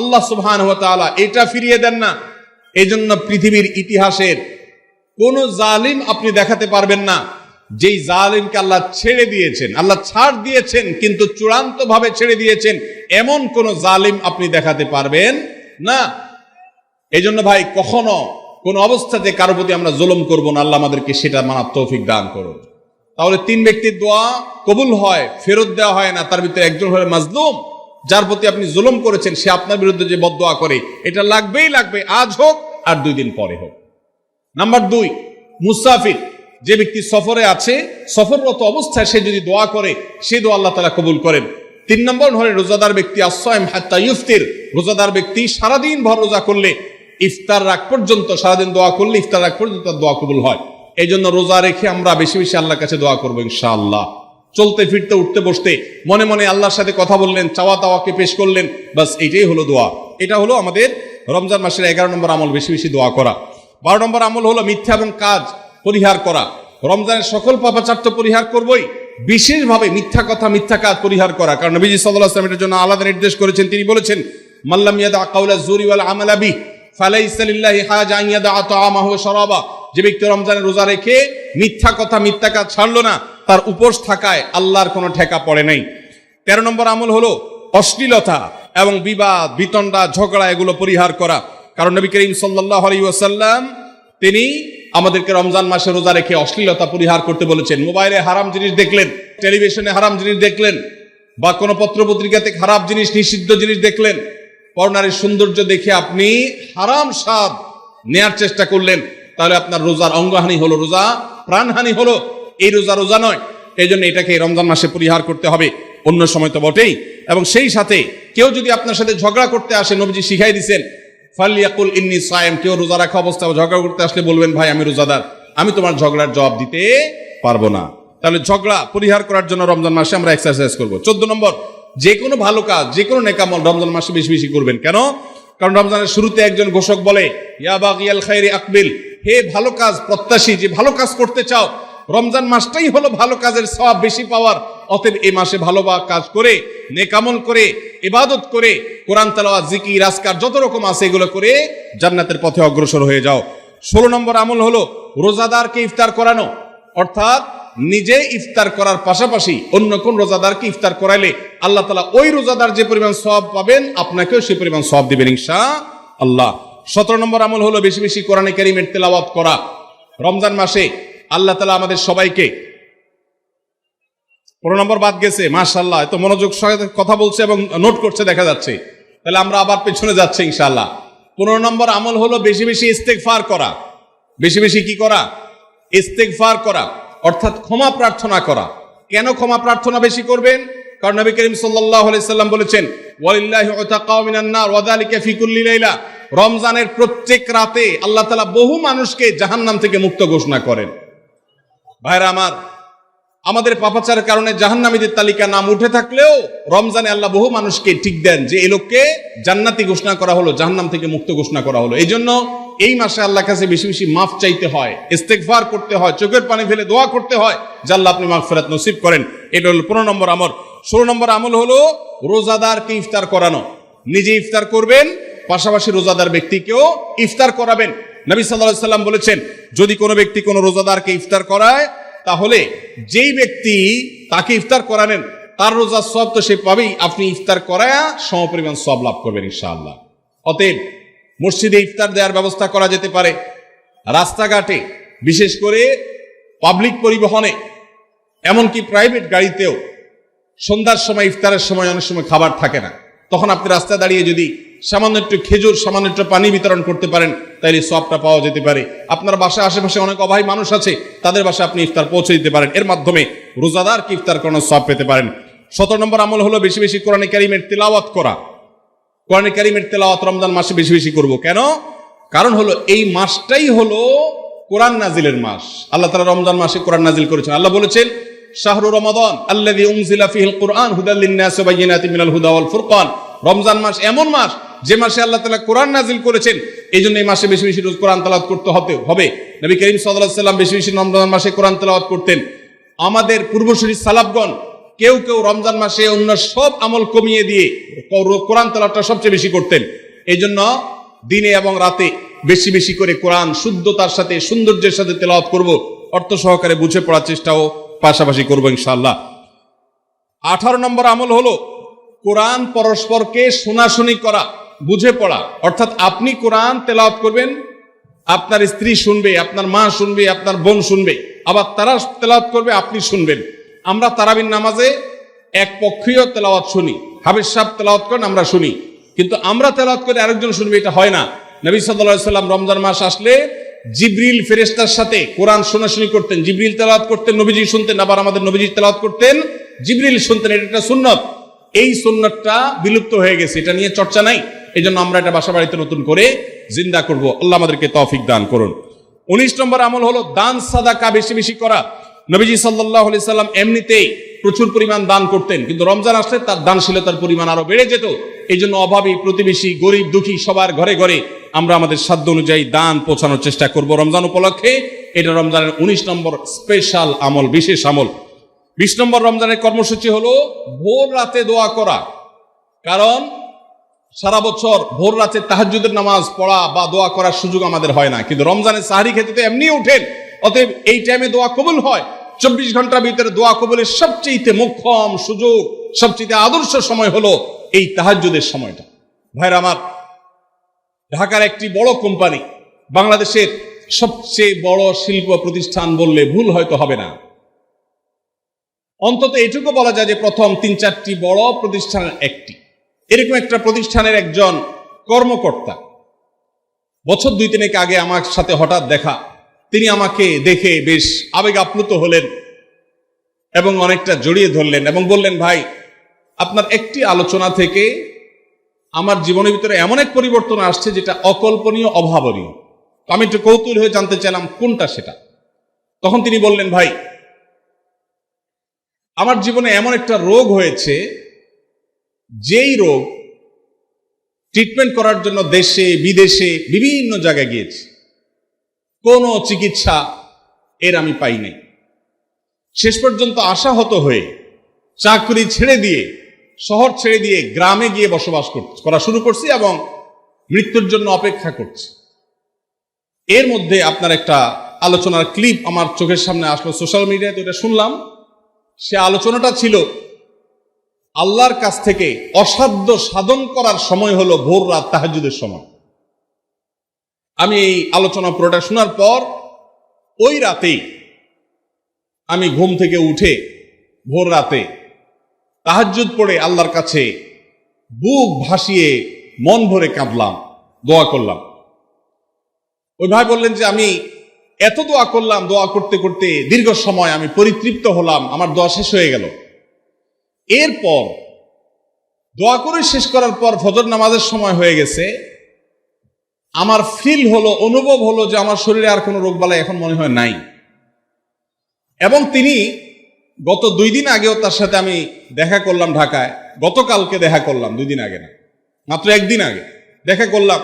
আল্লাহ সুবহানাহু ওয়া তাআলা এটা ফিরিয়ে দেন না। এজন্য পৃথিবীর ইতিহাসের কোন জালিম আপনি দেখাতে পারবেন না যেই জালিমকে আল্লাহ ছেড়ে দিয়েছেন, আল্লাহ ছাড় দিয়েছেন কিন্তু চূড়ান্ত ভাবে ছেড়ে দিয়েছেন, এমন কোন জালিম আপনি দেখাতে পারবেন না। এজন্য ভাই, কখনো কোন অবস্থাতে কারো প্রতি আমরা জুলুম করব না। আল্লাহ আমাদেরকে সেটা মানার তৌফিক দান করুন। তাহলে 3 ব্যক্তির দোয়া কবুল হয়, ফেরত দেওয়া হয় না। তার ভিতরে একজন হলো মাজলুম, যার প্রতি আপনি জুলুম করেছেন, সে আপনার বিরুদ্ধে যে বদদোয়া করে, এটা লাগবেই লাগবে, আজ হোক আর 2 দিন পরে হোক। নাম্বার 2, মুসাফির, যে ব্যক্তি সফরে আছে, সফররত অবস্থায় সে যদি দোয়া করে, সে দোয়া আল্লাহ তাআলা কবুল করেন। 3 নম্বর হলো রোজাদার ব্যক্তি, as-সাইম হাত্তা ইফতির, রোজাদার ব্যক্তি সারাদিন ভর রোজা করলে ইফতার রাগ পর্যন্ত, সারাদিন দোয়া করলে ইফতার রাগ পর্যন্ত তার দোয়া কবুল হয়। এই জন্য রোজা রেখে আমরা বেশি বেশি আল্লাহর কাছে দোয়া করবো ইনশাআল্লাহ। চলতে ফিরতে উঠতে বসতে মনে মনে আল্লাহর সাথে কথা বললেন, চাওয়া তাওয়াকে পেশ করলেন, বাস এইটাই হলো দোয়া। এটা হলো আমাদের রমজান মাসের 11 নম্বর আমল, বেশি বেশি দোয়া করা। 12 নম্বর আমল হলো মিথ্যা এবং কাজ পরিহার করা। রমজানের সকল পাপাচার তো পরিহার করবই, বিশেষভাবে মিথ্যা কথা, মিথ্যা কাজ পরিহার করা। কারণ নবীজি সাল্লাল্লাহু আলাইহি ওয়াসাল্লাম এর জন্য আলাদা নির্দেশ করেছেন। তিনি বলেছেন, মাল্লাম ইয়াদা কাওলা যুরি ওয়াল আমালা বিহি ফালাইসা লিল্লাহি হাজা আন ইয়াদা তাআমাহু ওয়া শারাবা। যে ব্যক্তি রমজানে রোজা রেখে মিথ্যা কথা, মিথ্যা কাজ ছাড়লো না, তার উপোস থাকায় আল্লাহর কোনো ঠেকা পড়ে নাই। 13 নম্বর আমল হলো অশ্লীলতা এবং বিবাদ, বিতণ্ডা, ঝগড়া এগুলো পরিহার করা। কারণ নবী করিম সাল্লাল্লাহু আলাইহি ওয়াসাল্লাম তিনি আমাদেরকে রমজান মাসে রোজা রেখে অশ্লীলতা পরিহার করতে বলেছেন। মোবাইলে হারাম জিনিস দেখলেন, টেলিভিশনে হারাম জিনিস দেখলেন, বা কোনো পত্রপত্রিকাতে খারাপ জিনিস, নিষিদ্ধ জিনিস দেখলেন, পরনারীর সৌন্দর্য দেখে আপনি হারাম স্বাদ নেয়ার চেষ্টা করলেন, তাহলে আপনার রোজার অঙ্গহানি হলো, রোজা প্রাণহানি হলো। এই রোজা নয়। এই জন্য এটাকে রমজান মাসে পরিহার করতে হবে, অন্য সময় তো বটেই। এবং সেই সাথে কেউ যদি আপনার সাথে ঝগড়া করতে আসে, নবীজি শিখাই দিয়েছেন, ফালিয়াকুল ইন্নী সায়েম, কেউ রোজা রাখা অবস্থায় ঝগড়া করতে আসলে বলবেন, ভাই আমি রোজাদার, আমি তোমার ঝগড়ার জবাব দিতে পারবো না। তাহলে ঝগড়া পরিহার করার জন্য রমজান মাসে আমরা এক্সারসাইজ করবো। 14 নম্বর, যে কোনো ভালো কাজ, যে কোনো নেকামল রমজান মাসে বেশি বেশি করবেন। কেন? কারণ রমজানের শুরুতে একজন ঘোষক বলে, ইয়া বাগিয়াল খাইরি আকবিল, হে ভালো কাজ প্রত্যাশী, যে ভালো কাজ করতে চাও, রমজান মাসটাই হলো ভালো কাজের সওয়াব বেশি পাওয়ার। অতএব এই মাসে ভালো কাজ করে, নেকামল করে, ইবাদত করে, কোরআন তেলাওয়াত, জিকির, আজকার যত রকম আছে এগুলো করে জান্নাতের পথে অগ্রসর হয়ে যাও। 16 নম্বর আমল হলো রোজাদারকে ইফতার করানো, অর্থাৎ নিজে ইফতার করার পাশাপাশি অন্য কোন রোজাদারকে ইফতার করাইলে আল্লাহ তাআলা ওই রোজাদার যে পরিমাণ সওয়াব পাবেন, আপনাকেও সেই পরিমাণ সওয়াব দিবেন ইনশাআল্লাহ। 17 নম্বর আমল হলো বেশি বেশি কোরআনে কারীমের তেলাওয়াত করা। রমজান মাসে আল্লাহ তাআলা আমাদের সবাইকে, 15 নম্বর বাদ গেছে, মাশাআল্লাহ, এত মনোযোগ সহকারে কথা বলছে এবং নোট করছে দেখা যাচ্ছে। তাহলে আমরা আবার পেছনে যাচ্ছি ইনশাআল্লাহ। 15 নম্বর আমল হলো বেশি বেশি ইস্তেগফার করা। বেশি বেশি কি করা? ইস্তেগফার করা, অর্থাৎ ক্ষমা প্রার্থনা করা। কেন ক্ষমা প্রার্থনা বেশি করবেন? কারণ নবী করিম সাল্লাল্লাহু আলাইহি সাল্লাম বলেছেন, ওয়ালিল্লাহি উতাকাউ মিনান নার ওয়া যালিকা ফি কুল্লি লাইলা। রমজানের প্রত্যেক রাতে আল্লাহ তাআলা বহু মানুষকে জাহান্নাম থেকে মুক্ত ঘোষণা করেন। ভাইরা আমার, আমাদের পাপাচারের কারণে জাহান্নামীদের তালিকা নাম উঠে থাকলেও রমজানে আল্লাহ বহু মানুষকে ঠিক দেন যে এই লোককে জান্নাতি ঘোষণা করা হলো, জাহান্নাম থেকে মুক্ত ঘোষণা করা হলো। এই জন্য এই মাসে আল্লাহর কাছে বেশি বেশি মাফ চাইতে হয়, ইস্তেগফার করতে হয়, চোখের পানি ফেলে দোয়া করতে হয় যে আল্লাহ আপনি মাগফিরাত নসিব করেন। এটা হলো 15 নম্বর আমল। 16 নম্বর আমল হলো রোজাদারকে ইফতার করানো। নিজে ইফতার করবেন, পাশাপাশি রোজাদার ব্যক্তিকেও ইফতার করাবেন। নবী সাল্লাল্লাহু আলাইহি সাল্লাম বলেছেন, যদি কোনো ব্যক্তি কোনো রোজাদারকে ইফতার করায়, তাহলে যেই ব্যক্তি তাকে ইফতার করালেন তার রোজার সওয়াব তো সে পাবেই, আপনি ইফতার করায়া সমপরিমাণ সওয়াব লাভ করবেন ইনশাআল্লাহ। অতএব মসজিদে ইফতার দেওয়ার ব্যবস্থা করা যেতে পারে, রাস্তাঘাটে, বিশেষ করে পাবলিক পরিবহনে, এমনকি প্রাইভেট গাড়িতেও সন্ধ্যার সময়, ইফতারের সময় অনেক সময় খাবার থাকে না, তখন আপনি রাস্তায় দাঁড়িয়ে যদি সামান্য একটু খেজুর, সামান্য একটু পানি বিতরণ করতে পারেন, তাইলে সওয়াবটা পাওয়া যেতে পারে। আপনার বাসার আশেপাশে অনেক অভাবী মানুষ আছে, তাদের বাসায় আপনি ইফতার পৌঁছে দিতে পারেন, এর মাধ্যমে রোজাদারকে ইফতার করানোর সওয়াব পেতে পারেন। 17 নম্বর আমল হলো বেশি বেশি কোরআনে কারীমের তিলাওয়াত করা। কোরআনে কারীমের তিলাওয়াত রমজান মাসে বেশি বেশি করব। কেন? কারণ হলো এই মাসটাই হলো কোরআন নাজিলের মাস। আল্লাহ তাআলা রমজান মাসে কোরআন নাজিল করেছেন। আল্লাহ বলেছেন, শাহরু রমাদান আল্লাযী উনজিলা ফীহিল কুরআন হুদাল লিন-নাস ওয়া বায়িনাতিন মিনাল হুদা ওয়াল ফুরকান। রমজান মাস এমন মাস যে মাসে আল্লাহ তাআলা কোরআন নাজিল করেছেন, এই জন্য এই মাসে বেশি বেশি রোজ কোরআন তেলাওয়াত করতে হবে। নবী করিম সাল্লাল্লাহু আলাইহি ওয়াসাল্লাম বেশি বেশি রমজান মাসে কোরআন তেলাওয়াত করতেন। আমাদের পূর্বসূরি সালাফগণ কেউ কেউ রমজান মাসে অন্য সব আমল কমিয়ে দিয়ে কোরআন তেলাওয়াতটা সবচেয়ে বেশি করতেন। এই জন্য দিনে এবং রাতে বেশি বেশি করে কোরআন শুদ্ধতার সাথে, সৌন্দর্যের সাথে তেলাওয়াত করব, অর্থ সহকারে বুঝে পড়ার চেষ্টাও পাশাপাশি করবো ইনশাআল্লাহ। 18 নম্বর আমল হলো কোরআন পরস্পরকে শোনাশুনি করা, বুঝে পড়া। অর্থাৎ আপনি কোরআন তেলাওয়াত করবেন, আপনার স্ত্রী শুনবে, আপনার মা শুনবে, আপনার বোন শুনবে, আবার তারা তেলাওয়াত করবে, আপনি শুনবেন। আমরা তারাবির নামাজে এক পক্ষীয় তেলাওয়াত শুনি, হাফেজ সাহেব তেলাওয়াত করেন, আমরা শুনি, কিন্তু আমরা তেলাওয়াত করে আরেকজন শুনবে, এটা হয় না। নবী সাল্লাল্লাহু আলাইহি ওয়াসাল্লাম রমজান মাস আসলে জিবরিল ফেরেশতার সাথে কোরআন শোনাশুনি করতেন, জিবরিল তেলাওয়াত করতেন, নবীজি শুনতেন, আবার আমাদের নবীজি তেলাওয়াত করতেন, জিবরিল শুনতেন। এটা একটা সুন্নত। এই সুন্নতটা বিলুপ্ত হয়ে গেছে, এটা নিয়ে চর্চা নাই। এই জন্য আমরা এটা বাসা বাড়িতে নতুন করে জিন্দা করব। আল্লাহ আমাদেরকে তৌফিক দান করুন। 19 নম্বর আমল হলো দান সাদাকা বেশি বেশি করা। নবীজি সাল্লাল্লাহু আলাইহি সাল্লাম এমনিতেই প্রচুর পরিমাণ দান করতেন, কিন্তু রমজান আসলে তার দানশীলতার পরিমাণ আরো বেড়ে যেত। এই জন্য অভাবী, প্রতিবেশী, গরিব দুঃখী সবার ঘরে ঘরে আমরা আমাদের সাধ্য অনুযায়ী দান পৌঁছানোর চেষ্টা করব রমজান উপলক্ষে। এটা রমজানের 19 নম্বর স্পেশাল আমল, বিশেষ আমল। 20 নম্বর রমজানের কর্মসূচি হলো ভোর রাতে দোয়া করা। কারণ সারা বছর ভোর রাতে তাহাজ্জুদের নামাজ পড়া বা দোয়া করার সুযোগ আমাদের হয় না, কিন্তু রমজানের সাহরি খেতে তো এমনি উঠেন। অতএব এই টাইমে দোয়া কবুল হয়। 24 ঘন্টার ভিতরে দোয়া কবুলের সবচেয়ে মোক্ষম সুযোগ, সবচেয়ে আদর্শ সময় হলো এই তাহাজ্জুদের সময়টা। ভাইরা আমার, ঢাকার একটি বড় কোম্পানি, বাংলাদেশের সবচেয়ে বড় শিল্প প্রতিষ্ঠান বললে ভুল হয়তো হবে না, অন্তত এটুকু বলা যায় যে প্রথম 3-4টি বড় প্রতিষ্ঠানের একটি। এরকম একটা প্রতিষ্ঠানের একজন কর্মকর্তা বছর 2-3 আগে আমার সাথে হঠাৎ দেখা। তিনি আমাকে দেখে বেশ আবেগ আপ্লুত হলেন এবং অনেকটা জড়িয়ে ধরলেন এবং বললেন, ভাই, আপনার একটি আলোচনা থেকে আমার জীবনের ভিতরে এমন এক পরিবর্তন আসছে যেটা অকল্পনীয়, অভাবনীয়। আমি একটু কৌতূহল হয়ে জানতে চাইলাম কোনটা সেটা। তখন তিনি বললেন, ভাই, আমার জীবনে এমন একটা রোগ হয়েছে, যেই রোগ ট্রিটমেন্ট করার জন্য দেশে বিদেশে বিভিন্ন জায়গায় গিয়েছি, কোনো চিকিৎসা এর আমি পাই নাই। শেষ পর্যন্ত আশাহত হয়ে চাকরি ছেড়ে দিয়ে, শহর ছেড়ে দিয়ে গ্রামে গিয়ে বসবাস করা শুরু করছি এবং মৃত্যুর জন্য অপেক্ষা করছি। এর মধ্যে আপনার একটা আলোচনার ক্লিপ আমার চোখের সামনে আসলো সোশ্যাল মিডিয়াতে, এটা শুনলাম। সে আলোচনাটা ছিল আল্লাহর কাছ থেকে অসাধ্য সাধন করার সময় হলো ভোর রাত তাহাজ্জুদের সময়। আমি এই আলোচনা পুরোটা শোনার পর ওই রাতেই আমি ঘুম থেকে উঠে ভোর রাতে তাহাজ্জুদ পড়ে আল্লাহর কাছে বুক ভাসিয়ে মন ভরে কাঁদলাম, দোয়া করলাম। ওই ভাই বললেন যে আমি এত দোয়া করলাম, দোয়া করতে করতে দীর্ঘ সময় আমি পরিতৃপ্ত হলাম, আমার দোয়া শেষ হয়ে গেল। এরপর দোয়া করে শেষ করার পর ফজর নামাজের সময় হয়ে গেছে। আমার ফিল হলো, অনুভব হলো যে আমার শরীরে আর কোনো রোগবালাই এখন মনে হয় নাই। এবং তিনি গত 2 দিন আগেও তার সাথে আমি দেখা করলাম ঢাকায়, গতকালকে দেখা করলাম, 2 দিন আগে না, মাত্র 1 দিন আগে দেখা করলাম।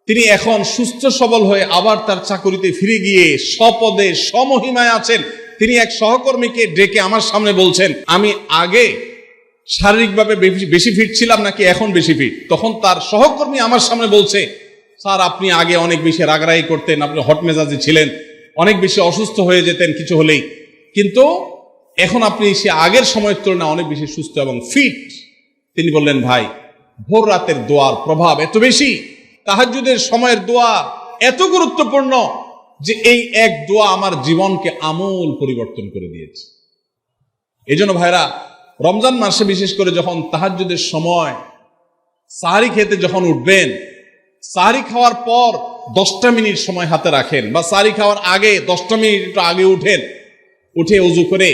তিনি এখন সুস্থ সবল হয়ে আবার তার চাকরিতে ফিরে গিয়ে স্বপদে সমহিমায় আছেন। তিনি এক সহকর্মীকে ডেকে আমার সামনে বলছেন, আমি আগে শারীরিকভাবে বেশি ফিট ছিলাম নাকি এখন বেশি ফিট। তখন তার সহকর্মী আমার সামনে বলছে, স্যার, আপনি আগে অনেক বেশি রাগারাগি করতেন, আপনি হট মেজাজে ছিলেন, অনেক বেশি অসুস্থ হয়ে যেতেন কিছু হলেই, কিন্তু এখন আপনি সে আগের সময়ের তুলনায় অনেক বেশি সুস্থ এবং ফিট। তিনি বললেন, ভাই, ভোর রাতের দোয়ার প্রভাব এত বেশি, তাহাজ্জুদের সময়ের দোয়া এত গুরুত্বপূর্ণ যে এই এক দোয়া আমার জীবনকে আমূল পরিবর্তন করে দিয়েছে। এই জন্য ভাইরা, রমজান মাসে বিশেষ করে যখন তাহাজ্জুদের সময় সাহারি খেতে যখন উঠবেন, সাহারি খাওয়ার পর 10টা মিনিট সময় হাতে রাখেন, বা সাহারি খাওয়ার আগে 10টা মিনিট একটু আগে উঠে ওযু করে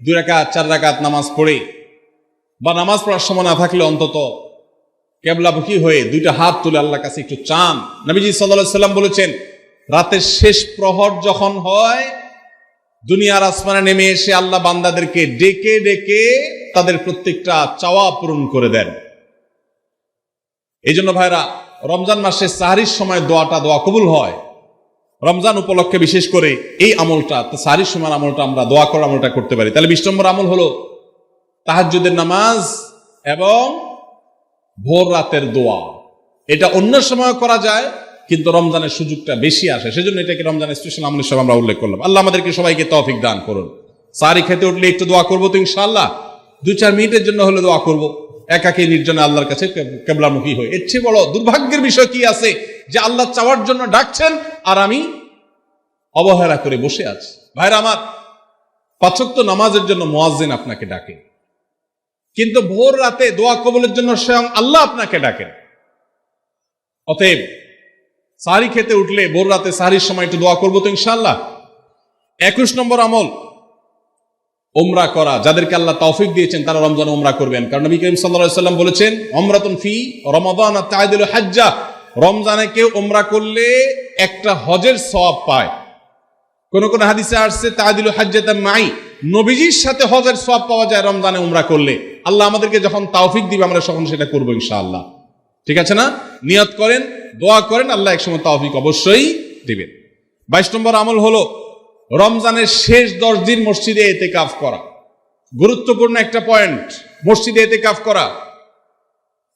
2 রাকাত 4 রাকাত নামাজ পড়ে, বা নামাজ পড়ার সময় না থাকলে অন্তত কেবলামুখী হয়ে 2টা হাত তুলে আল্লাহর কাছে একটু চান। নবীজি সাল্লাল্লাহু আলাইহি সাল্লাম বলেছেন, রাতের শেষ প্রহর যখন হয়, দুনিয়ার আসমানে নেমে এসে আল্লাহ বান্দাদেরকে ডেকে ডেকে তাদের প্রত্যেকটা চাওয়া পূরণ করে দেন। এই জন্য ভাইরা, রমজান মাসে সাহরির সময় দোয়া কবুল হয়। রমজান উপলক্ষে বিশেষ করে এই আমলটা, সাহরির সময় আমলটা, আমরা দোয়া করার আমলটা করতে পারি। তাহলে 20 নম্বর আমল হলো তাহাজ্জুদের নামাজ এবং ভোর রাতের দোয়া। এটা অন্য সময় করা যায়, কিন্তু রমজানের সুযোগটা বেশি আসে, সেজন্য এটাকে রমজানের স্পেশাল আমল হিসেবে আমরা উল্লেখ করলাম। আল্লাহ আমাদেরকে সবাইকে তৌফিক দান করুন। সাহরি খেতে উঠলে একটু দোয়া করবো তো ইনশাআল্লাহ, 2-4 মিনিটের জন্য হলে দোয়া করব, একাকী নির্জনে আল্লাহর কাছে কেবলামুখী হয়ে। এর চেয়ে বড় দুর্ভাগ্যের বিষয় কি আছে যে আল্লাহ চাওয়ার জন্য ডাকছেন আর আমি অবহেলা করে বসে আছি। ভাইরা আমার, 5 ওয়াক্ত নামাজের জন্য মুয়াজ্জিন আপনাকে ডাকে, কিন্তু ভোর রাতে দোয়া কবুলের জন্য স্বয়ং আল্লাহ আপনাকে ডাকেন। অতএব সাহারি খেতে উঠলে ভোর রাতে সাহারির সময় একটু দোয়া করবো তো ইনশাআল্লাহ। 21 নম্বর আমল উমরা করা। যাদেরকে আল্লাহ তৌফিক দিয়েছেন তারা রমজানে উমরা করবেন, কারণ নবী করিম সাল্লাল্লাহু আলাইহি ওয়াসাল্লাম বলেছেন উমরাতুন ফি রমাদান তা'দিলু হাজ্জা। রমজানে কেউ উমরা করলে একটা হজের সওয়াব পায়। কোন কোন হাদিসে আসছে তা'দিলু হাজ্জাতান মাই, নবীজির সাথে হজের সওয়াব পাওয়া যায় রমজানে উমরা করলে। আল্লাহ আমাদেরকে যখন তৌফিক দিবে আমরা তখন সেটা করব ইনশাআল্লাহ। ঠিক আছে না? নিয়ত করেন, দোয়া করেন, আল্লাহ একসময় তৌফিক অবশ্যই দিবেন। 22 নম্বর আমল হলো রমজানের শেষ 10 দিন মসজিদে ইতিকাফ করা। গুরুত্বপূর্ণ একটা পয়েন্ট, মসজিদে ইতিকাফ করা।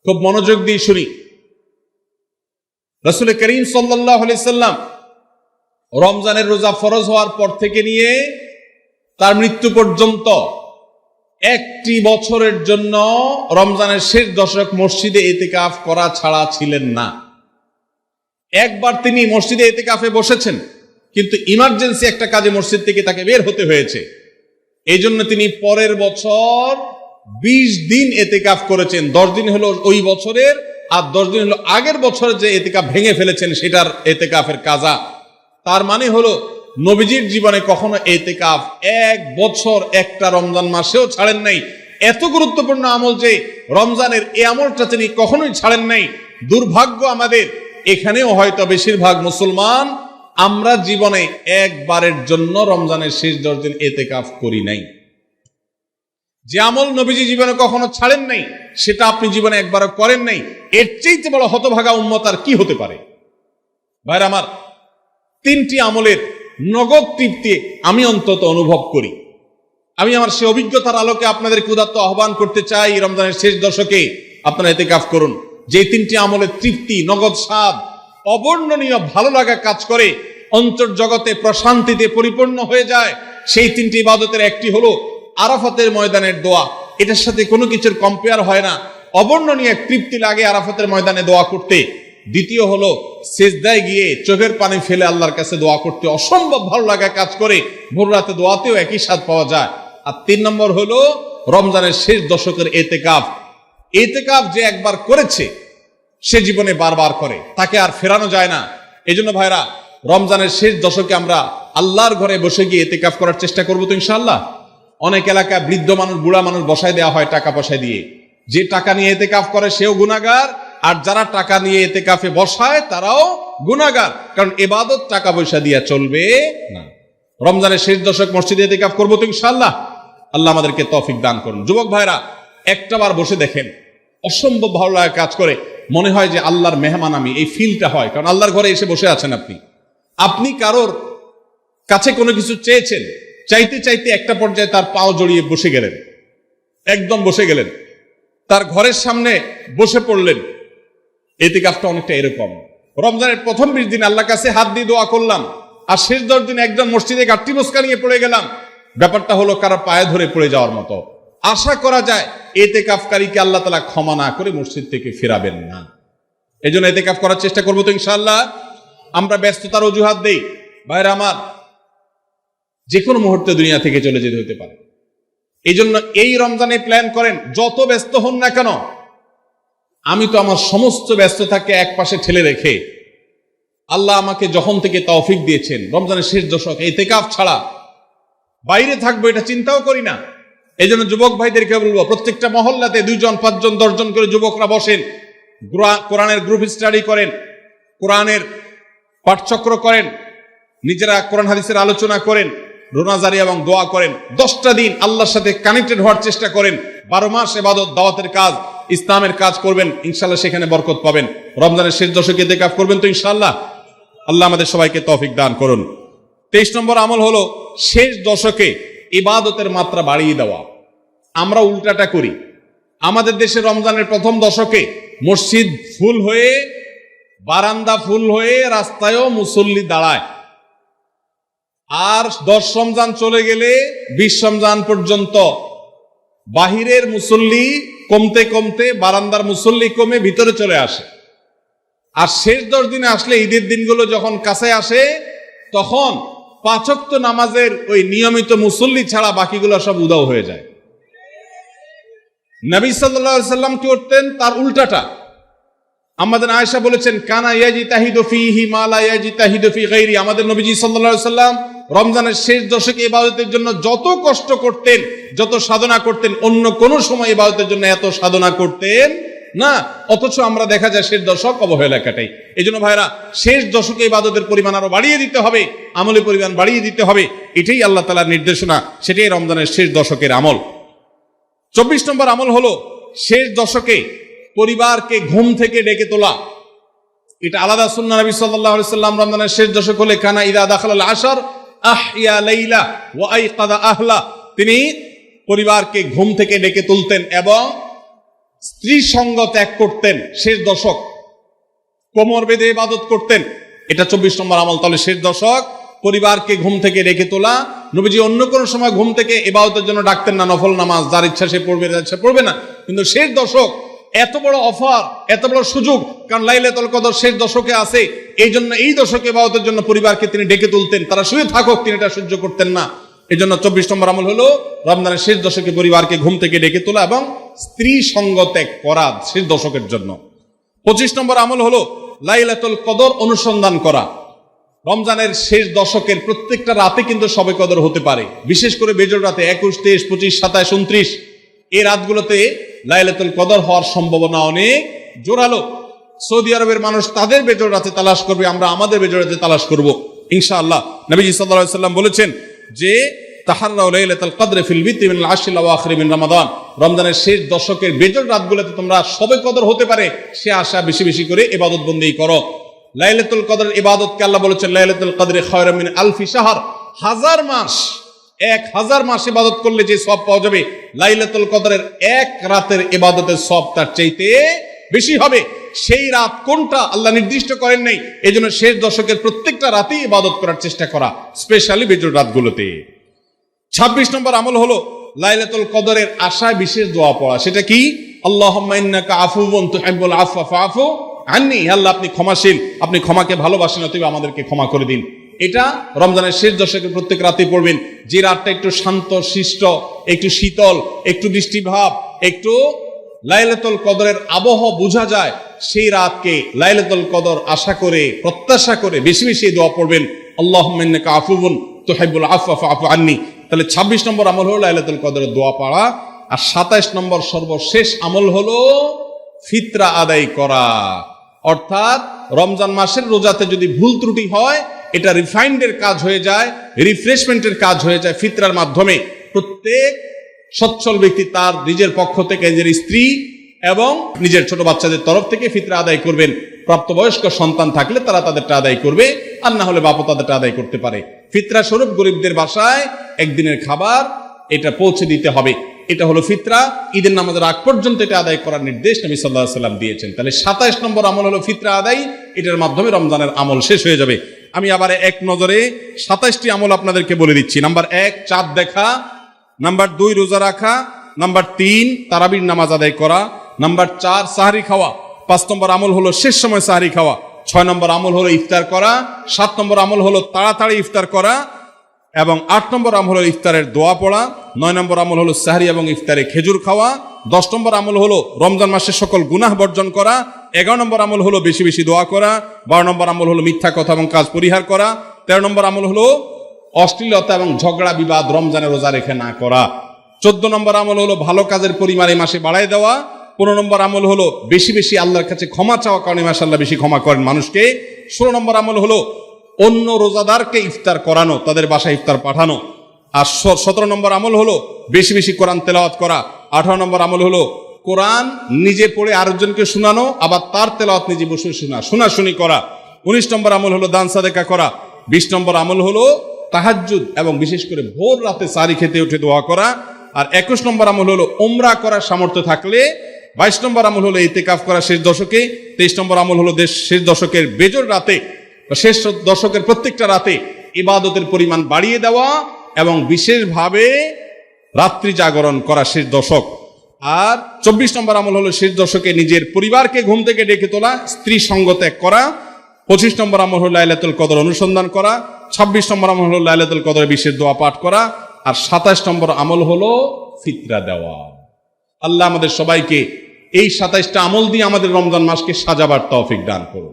খুব মনোযোগ দিয়ে শুনি। রাসূল করিম সাল্লাল্লাহু আলাইহি সাল্লাম রমজানের রোজা ফরজ হওয়ার পর থেকে নিয়ে তার মৃত্যু পর্যন্ত একটি বছরের জন্য রমজানের শেষ দশক মসজিদে ইতিকাফ করা ছাড়া ছিলেন না। একবার তিনি মসজিদে ইতিকাফে বসেছেন, কিন্তু ইমার্জেন্সি একটা কাজে মসজিদ থেকে তাকে বের হতে হয়েছে। এই জন্য তিনি পরের বছর 20 দিন ইতিকাফ করেছেন। 10 দিন হলো ওই বছরের, আর 10 দিন হলো আগের বছর যে ইতিকাফ ভেঙে ফেলেছেন সেটার ইতিকাফের কাজা। তার মানে হলো নবীজির জীবনে কখনো ইতিকাফ 1 বছর একটা রমজান মাসেও ছাড়েন নাই। এত গুরুত্বপূর্ণ আমল যে রমজানের এই আমলটা তিনি কখনোই ছাড়েন নাই। দুর্ভাগ্য আমাদের, এখানেও হয়তো বেশিরভাগ মুসলমান আমরা জীবনে একবারের জন্য রমজানের শেষ 10 দিন ইতিকাফ করি নাই। যে আমল নবীজি জীবনে কখনো ছাড়েন নাই সেটা আপনি জীবনে একবারও করেন নাই, এর চাইতে বড় হতভাগা উম্মত আর কি হতে পারে? ভাইরা আমার, 3টি আমলের নগদ তৃপ্তি আমি অন্তত অনুভব করি। আমি আমার সে অভিজ্ঞতার আলোকে আপনাদেরকে উদাত্ত আহ্বান করতে চাই, রমজানের শেষ দশকে আপনারা ইতিকাফ করুন। যে 3টি আমলের তৃপ্তি, নগদ স্বাদ, অবর্ণনীয় ভালো লাগা কাজ করে, অন্তর্জগতে প্রশান্তিতে পরিপূর্ণ হয়ে যায়। সেই 3টি ইবাদতের একটি হলো আরাফাতের ময়দানের দোয়া। এটার সাথে কোনো কিছুর কম্পেয়ার হয় না। অবর্ণনীয় তৃপ্তি লাগে আরাফাতের ময়দানে দোয়া করতে। দ্বিতীয় হলো সিজদায় গিয়ে চোখের পানি ফেলে আল্লাহর কাছে দোয়া করতে অসম্ভব ভালো লাগা কাজ করে। ভোর রাতে দোয়াতেও একই স্বাদ পাওয়া যায়। আর 3 নম্বর হলো রমজানের শেষ দশকের ইতিকাফ। ইতিকাফ যে একবার করেছে সে জীবনে বারবার করে, তাকে আর ফেরানো যায় না। এজন্য ভাইরা, রমজানের শেষ দশকে আমরা আল্লাহর ঘরে বসে গিয়ে ইতিকাফ করার চেষ্টা করবো তো ইনশাআল্লাহ। অনেক এলাকায় বৃদ্ধ মানুষ, বুড়া মানুষ বসায় দেওয়া হয় টাকা পয়সা দিয়ে। যে টাকা নিয়ে ইতিকাফ করে সেও গুনাহগার, আর যারা টাকা নিয়ে ইতিকাফে বসায় তারাও গুনাহগার, কারণ ইবাদত টাকা পয়সা দিয়ে চলবে না। রমজানের শেষ দশক মসজিদে ইতিকাফ করবো তো ইনশাআল্লাহ। আল্লাহ আমাদেরকে তৌফিক দান করুন। যুবক ভাইরা, একটাবার বসে দেখেন, অসম্ভব ভালো লাগা কাজ করে। মনে হয় যে আল্লাহর মেহমান আমি, এই ফিলটা হয়, কারণ আল্লাহর ঘরে এসে বসে আছেন আপনি। আপনি কারোর কাছে কোনো কিছু চেয়েছেন, চাইতে চাইতে একটা পর্যায়ে তার পাও জড়িয়ে বসে গেলেন, একদম বসে গেলেন, তার ঘরের সামনে বসে পড়লেন। ইতিকাফটা অনেকটা এরকম। রমজানের প্রথম 20 দিন আল্লাহর কাছে হাত দিয়ে দোয়া করলাম, আর শেষ 10 দিন একজন মসজিদে গাঁটটি মোস্কা নিয়ে পড়ে গেলাম। ব্যাপারটা হলো কারো পায়ে ধরে পড়ে যাওয়ার মতো। আশা করা যায় ইতিকাফকারীকে আল্লাহ তাআলা ক্ষমা না করে মসজিদ থেকে ফেরাবেন না। এজন্য ইতিকাফ করার চেষ্টা করবো তো ইনশাআল্লাহ। আমরা ব্যস্ততার অজুহাত দেই। ভাইরা আমার, যে কোনো মুহূর্তে দুনিয়া থেকে চলে যেতে হতে পারে। এই জন্য এই রমজানে প্ল্যান করেন, যত ব্যস্ত হন না কেন। আমি তো আমার সমস্ত ব্যস্ততাকে এক পাশে ঠেলে রেখে, আল্লাহ আমাকে যখন থেকে তৌফিক দিয়েছেন রমজানের শেষ দশক ইতিকাফ ছাড়া বাইরে থাকবো এটা চিন্তাও করি না। এই জন্য যুবক ভাইদেরকে বলবো, প্রত্যেকটা মহল্লাতে 2 জন 5 জন 10 জন করে যুবকরা বসেন, কোরআনের গ্রুপ স্টাডি করেন, কোরআনের পাঠচক্র করেন, নিজেরা কোরআন হাদিসের আলোচনা করেন, রোনাজারি এবং দোয়া করেন। 10টা দিন আল্লাহর সাথে কানেক্টেড হওয়ার চেষ্টা করেন। 12 মাস ইবাদত, দাওয়াতের কাজ, ইসলামের কাজ করবেন, ইনশাআল্লাহ সেখানে বরকত পাবেন। রমজানের শেষ দশকে ইতিকাফ করবেন তো ইনশাআল্লাহ। আল্লাহ আমাদের সবাইকে তৌফিক দান করুন। 23 নম্বর আমল হলো শেষ দশকে ইবাদতের মাত্রা বাড়িয়ে দেওয়া। আমরা উল্টাটা করি। আমাদের দেশে রমজানের প্রথম দশকে মসজিদ ফুল হয়ে, বারান্দা ফুল হয়ে, রাস্তায়ও মুসল্লি দাঁড়ায়। আর 10 রমজান চলে গেলে 20 রমজান পর্যন্ত বাহিরের মুসল্লি কমতে কমতে বারান্দার মুসল্লি কমে ভিতরে চলে আসে। আর শেষ 10 দিনে আসলে, ঈদের দিনগুলো যখন কাছে আসে, তখন 5 ওয়াক্ত নামাজের ওই নিয়মিত মুসল্লি ছাড়া বাকিগুলো সব উধাও হয়ে যায়। নবী সাল্লাল্লাহু আলাইহি ওয়াসাল্লাম কি করতেন? তার উল্টাটা। আমাদের আয়েশা বলেছেন, কানা ইয়াজিতাহিদু ফীহি মা লা ইয়াজিতাহিদু ফী গায়রি। আমাদের নবীজি সাল্লাল্লাহু আলাইহি সাল্লাম রমজানের শেষ দশকে ইবাদতের জন্য যত কষ্ট করতেন, যত সাধনা করতেন, অন্য কোন সময় ইবাদতের জন্য এত সাধনা করতেন না। অথচ আমরা দেখা যায় শেষ দশক অবহেলা কাটাই। এই জন্য ভাইরা, শেষ দশকে ইবাদতের পরিমাণ আরো বাড়িয়ে দিতে হবে, আমলের পরিমাণ বাড়িয়ে দিতে হবে। এটাই আল্লাহ তাআলার নির্দেশনা, সেটাই রমজানের শেষ দশকের আমল। 24 নম্বর আমল হলো শেষ দশকে পরিবারকে ঘুম থেকে ডেকে তোলা। এটা আলাদা সুন্নাহ। নবী সাল্লাল্লাহু আলাইহি সাল্লাম রমজানের শেষ দশক হলে কানা ইদা দাখালাল আশর আহইয়া লাইলা ওয়া আইকাদা আহলা। তিনি পরিবারকে ঘুম থেকে ডেকে তুলতেন এবং স্ত্রী সঙ্গ ত্যাগ করতেন। শেষ দশক কোমর বেঁধে ইবাদত করতেন। এটা 24 নম্বর আমল। তাহলে শেষ দশক পরিবারকে ঘুম থেকে ডেকে তোলা। নবীজি অন্য কোনো সময় ঘুম থেকে ইবাদতের জন্য ডাকতেন না, নফল নামাজ যার ইচ্ছা সে পড়বে, যার ইচ্ছা পড়বে না। কিন্তু শেষ দশক এত বড় অফার, এত বড় সুযোগ, কারণ লাইলাতুল কদর শেষ দশকে আছে। এই জন্য এই দশকে ইবাদতের জন্য পরিবারকে তিনি ডেকে তুলতেন। তারা শুয়ে থাকুক, তিনি এটা সহ্য করতেন না। এই জন্য 24 নম্বর আমল হলো রমজানের শেষ দশকে পরিবারকে ঘুম থেকে ডেকে তোলা এবং স্ত্রী সঙ্গ ত্যাগ করা শেষ দশকের জন্য। 25 নম্বর আমল হলো লাইলাতুল কদর অনুসন্ধান করা। রমজানের শেষ দশকের প্রত্যেকটা রাতে কিন্তু শবে কদর হতে পারে, বিশেষ করে বেজোড় রাতে 21, 23, 25, 27, 29 এই রাতগুলোতে লাইলাতুল কদর হওয়ার সম্ভাবনা অনেক জোরালো। সৌদি আরবের মানুষ তাদের বেজোড় রাতে তালাশ করবে, আমরা আমাদের বেজোড় রাতে তালাশ করব ইনশাআল্লাহ। নবীজি সাল্লাল্লাহু আলাইহি সাল্লাম বলেছেন যে তাহাররাউ লাইলাতুল কদর ফিল বিত্রি মিনাল আশরিল আওয়াখির মিন রমাদান। রমজানের শেষ দশকের বেজোড় রাতগুলোতে তোমরা শবে কদর হতে পারে সে আশা বেশি বেশি করে ইবাদত বন্দেগী করো। লাইলাতুল কদরের ইবাদতকে আল্লাহ বলেছেন লাইলাতুল কদরে খায়রুম মিন আলফি শাহর। 1000 মাস, 1000 মাস ইবাদত করলে যে সওয়াব পাওয়া যাবে, লাইলাতুল কদরের এক রাতের ইবাদতের সওয়াব তার চাইতে বেশি হবে। সেই রাত কোনটা আল্লাহ নির্দিষ্ট করেন নাই। এজন্য শেষ দশকের প্রত্যেকটা রাতেই ইবাদত করার চেষ্টা করা, স্পেশালি বেজোড় রাতগুলোতে। 26 নম্বর আমল হলো লাইলাতুল কদরের আশায় বিশেষ দোয়া পড়া। সেটা কি? আল্লাহুম্মা ইন্নাকা আফুউন তুহিব্বুল আফওয়া ফাআফু আন্নি। আল্লাহ আপনি ক্ষমাশীল, আপনি ক্ষমাকে ভালোবাসেন, অতএব আমাদেরকে ক্ষমা করে দিন। এটা রমজানের শেষ দশকের প্রত্যেক রাতে পড়বেন। যে রাতটা একটু শান্ত শিষ্ট, একটু শীতল, একটু বৃষ্টিভাব, একটু লাইলাতুল কদরের আবহ বোঝা যায়, সেই রাতকে লাইলাতুল কদর আশা করে, প্রত্যাশা করে বেশি বেশি দোয়া পড়বেন, আল্লাহুম্মা ইন্নাকা আফুউন তুহিব্বুল আফওয়া ফাআফু আন্নি। তাহলে 26 নম্বর আমল হলো লাইলাতুল কদরের দোয়া পড়া। আর 27 নম্বর সর্বশেষ আমল হলো ফিতরা আদায় করা। অর্থাৎ রমজান মাসের রোজাতে যদি ভুল ত্রুটি হয়, এটা রিফাইন্ডের কাজ হয়ে যায়, রিফ্রেশমেন্টের কাজ হয়ে যায় ফিতরার মাধ্যমে। প্রত্যেক সচ্ছল ব্যক্তি তার নিজের পক্ষ থেকে, নিজের স্ত্রী এবং নিজের ছোট বাচ্চাদের তরফ থেকে ফিতরা আদায় করবেন। প্রাপ্তবয়স্ক সন্তান থাকলে তারা তাদেরটা আদায় করবে, আর না হলে বাপও তাদেরটা আদায় করতে পারে। ফিতরা স্বরূপ গরিবদের বাসায় একদিনের খাবার এটা পৌঁছে দিতে হবে। এটা হলো ফিতরা। ঈদের নামাজের আগ পর্যন্ত এটা আদায় করার নির্দেশ নবী সাল্লাল্লাহু আলাইহি সাল্লাম দিয়েছেন। তাহলে 27 নম্বর আমল হলো ফিতরা আদায়। এটার মাধ্যমে রমজানের আমল শেষ হয়ে যাবে। আমি আবার এক নজরে 27টি আমল আপনাদেরকে বলে দিচ্ছি। নাম্বার 1 চাঁদ দেখা, নাম্বার 2 রোজা রাখা, নাম্বার 3 তারাবির নামাজ আদায় করা, নাম্বার 4 সাহরি খাওয়া, 5 নম্বর আমল হলো শেষ সময় সাহরি খাওয়া, 6 নম্বর আমল হলো ইফতার করা, 7 নম্বর আমল হলো তাড়াতাড়ি ইফতার করা, এবং 8 নম্বর আমল হলো ইফতারের দোয়া পড়া, 9 নম্বর আমল হলো সাহরি এবং ইফতারে খেজুর খাওয়া, 10 নম্বর আমল হলো রমজান মাসের সকল গুনাহ বর্জন করা, 11 নম্বর আমল হলো বেশি বেশি দোয়া করা, 12 নম্বর আমল হলো মিথ্যা কথা এবং কাজ পরিহার করা, 13 নম্বর আমল হলো অশ্লীলতা এবং ঝগড়া বিবাদ রমজানে রোজা রেখে না করা, 14 নম্বর আমল হলো ভালো কাজের পরিমাণ এই মাসে বাড়ায় দেওয়া, 15 নম্বর আমল হলো বেশি বেশি আল্লাহর কাছে ক্ষমা চাওয়া, কারণ এই মাসে আল্লাহ বেশি ক্ষমা করেন মানুষকে, 16 নম্বর আমল হলো অন্য রোজাদারকে ইফতার করানো, তাদের বাসায় ইফতার পাঠানো, আর 17 নম্বর আমল হলো বেশি বেশি কোরআন তেলাওয়াত করা, 18 নম্বর আমল হলো কোরআন নিজে পড়ে আরেকজনকে শোনানো, আবার তার তেলাওয়াত নিজে বসে শোনাশুনি করা, 19 নম্বর আমল হলো দান সাদেকা করা, 20 নম্বর আমল হলো তাহাজ্জুদ এবং বিশেষ করে ভোর রাতে সারি খেতে উঠে দোয়া করা, আর 21 নম্বর আমল হলো উমরা করার সামর্থ্য থাকলে, 22 নম্বর আমল হলো ইতিকাফ করা শেষ দশকে, 23 নম্বর আমল হলো শেষ দশকের বেজর রাতে, শেষ দশকের প্রত্যেকটা রাতে ইবাদতের পরিমাণ বাড়িয়ে দেওয়া এবং বিশেষভাবে রাত্রি জাগরণ করা শেষ দশক, আর 24 নম্বর আমল হলো শেষ দশকে নিজের পরিবারকে ঘুম থেকে ডেকে তোলা, স্ত্রী সঙ্গ ত্যাগ করা, 25 নম্বর আমল হলো লাইলাতুল কদর অনুসন্ধান করা, 26 নম্বর আমল হলো লাইলাতুল কদরের বিশেষ দোয়া পাঠ করা, আর 27 নম্বর আমল হলো ফিতরা দেওয়া। আল্লাহ আমাদের সবাইকে এই 27টা আমল দিয়ে আমাদের রমজান মাসকে সাজাবার তৌফিক দান করুন।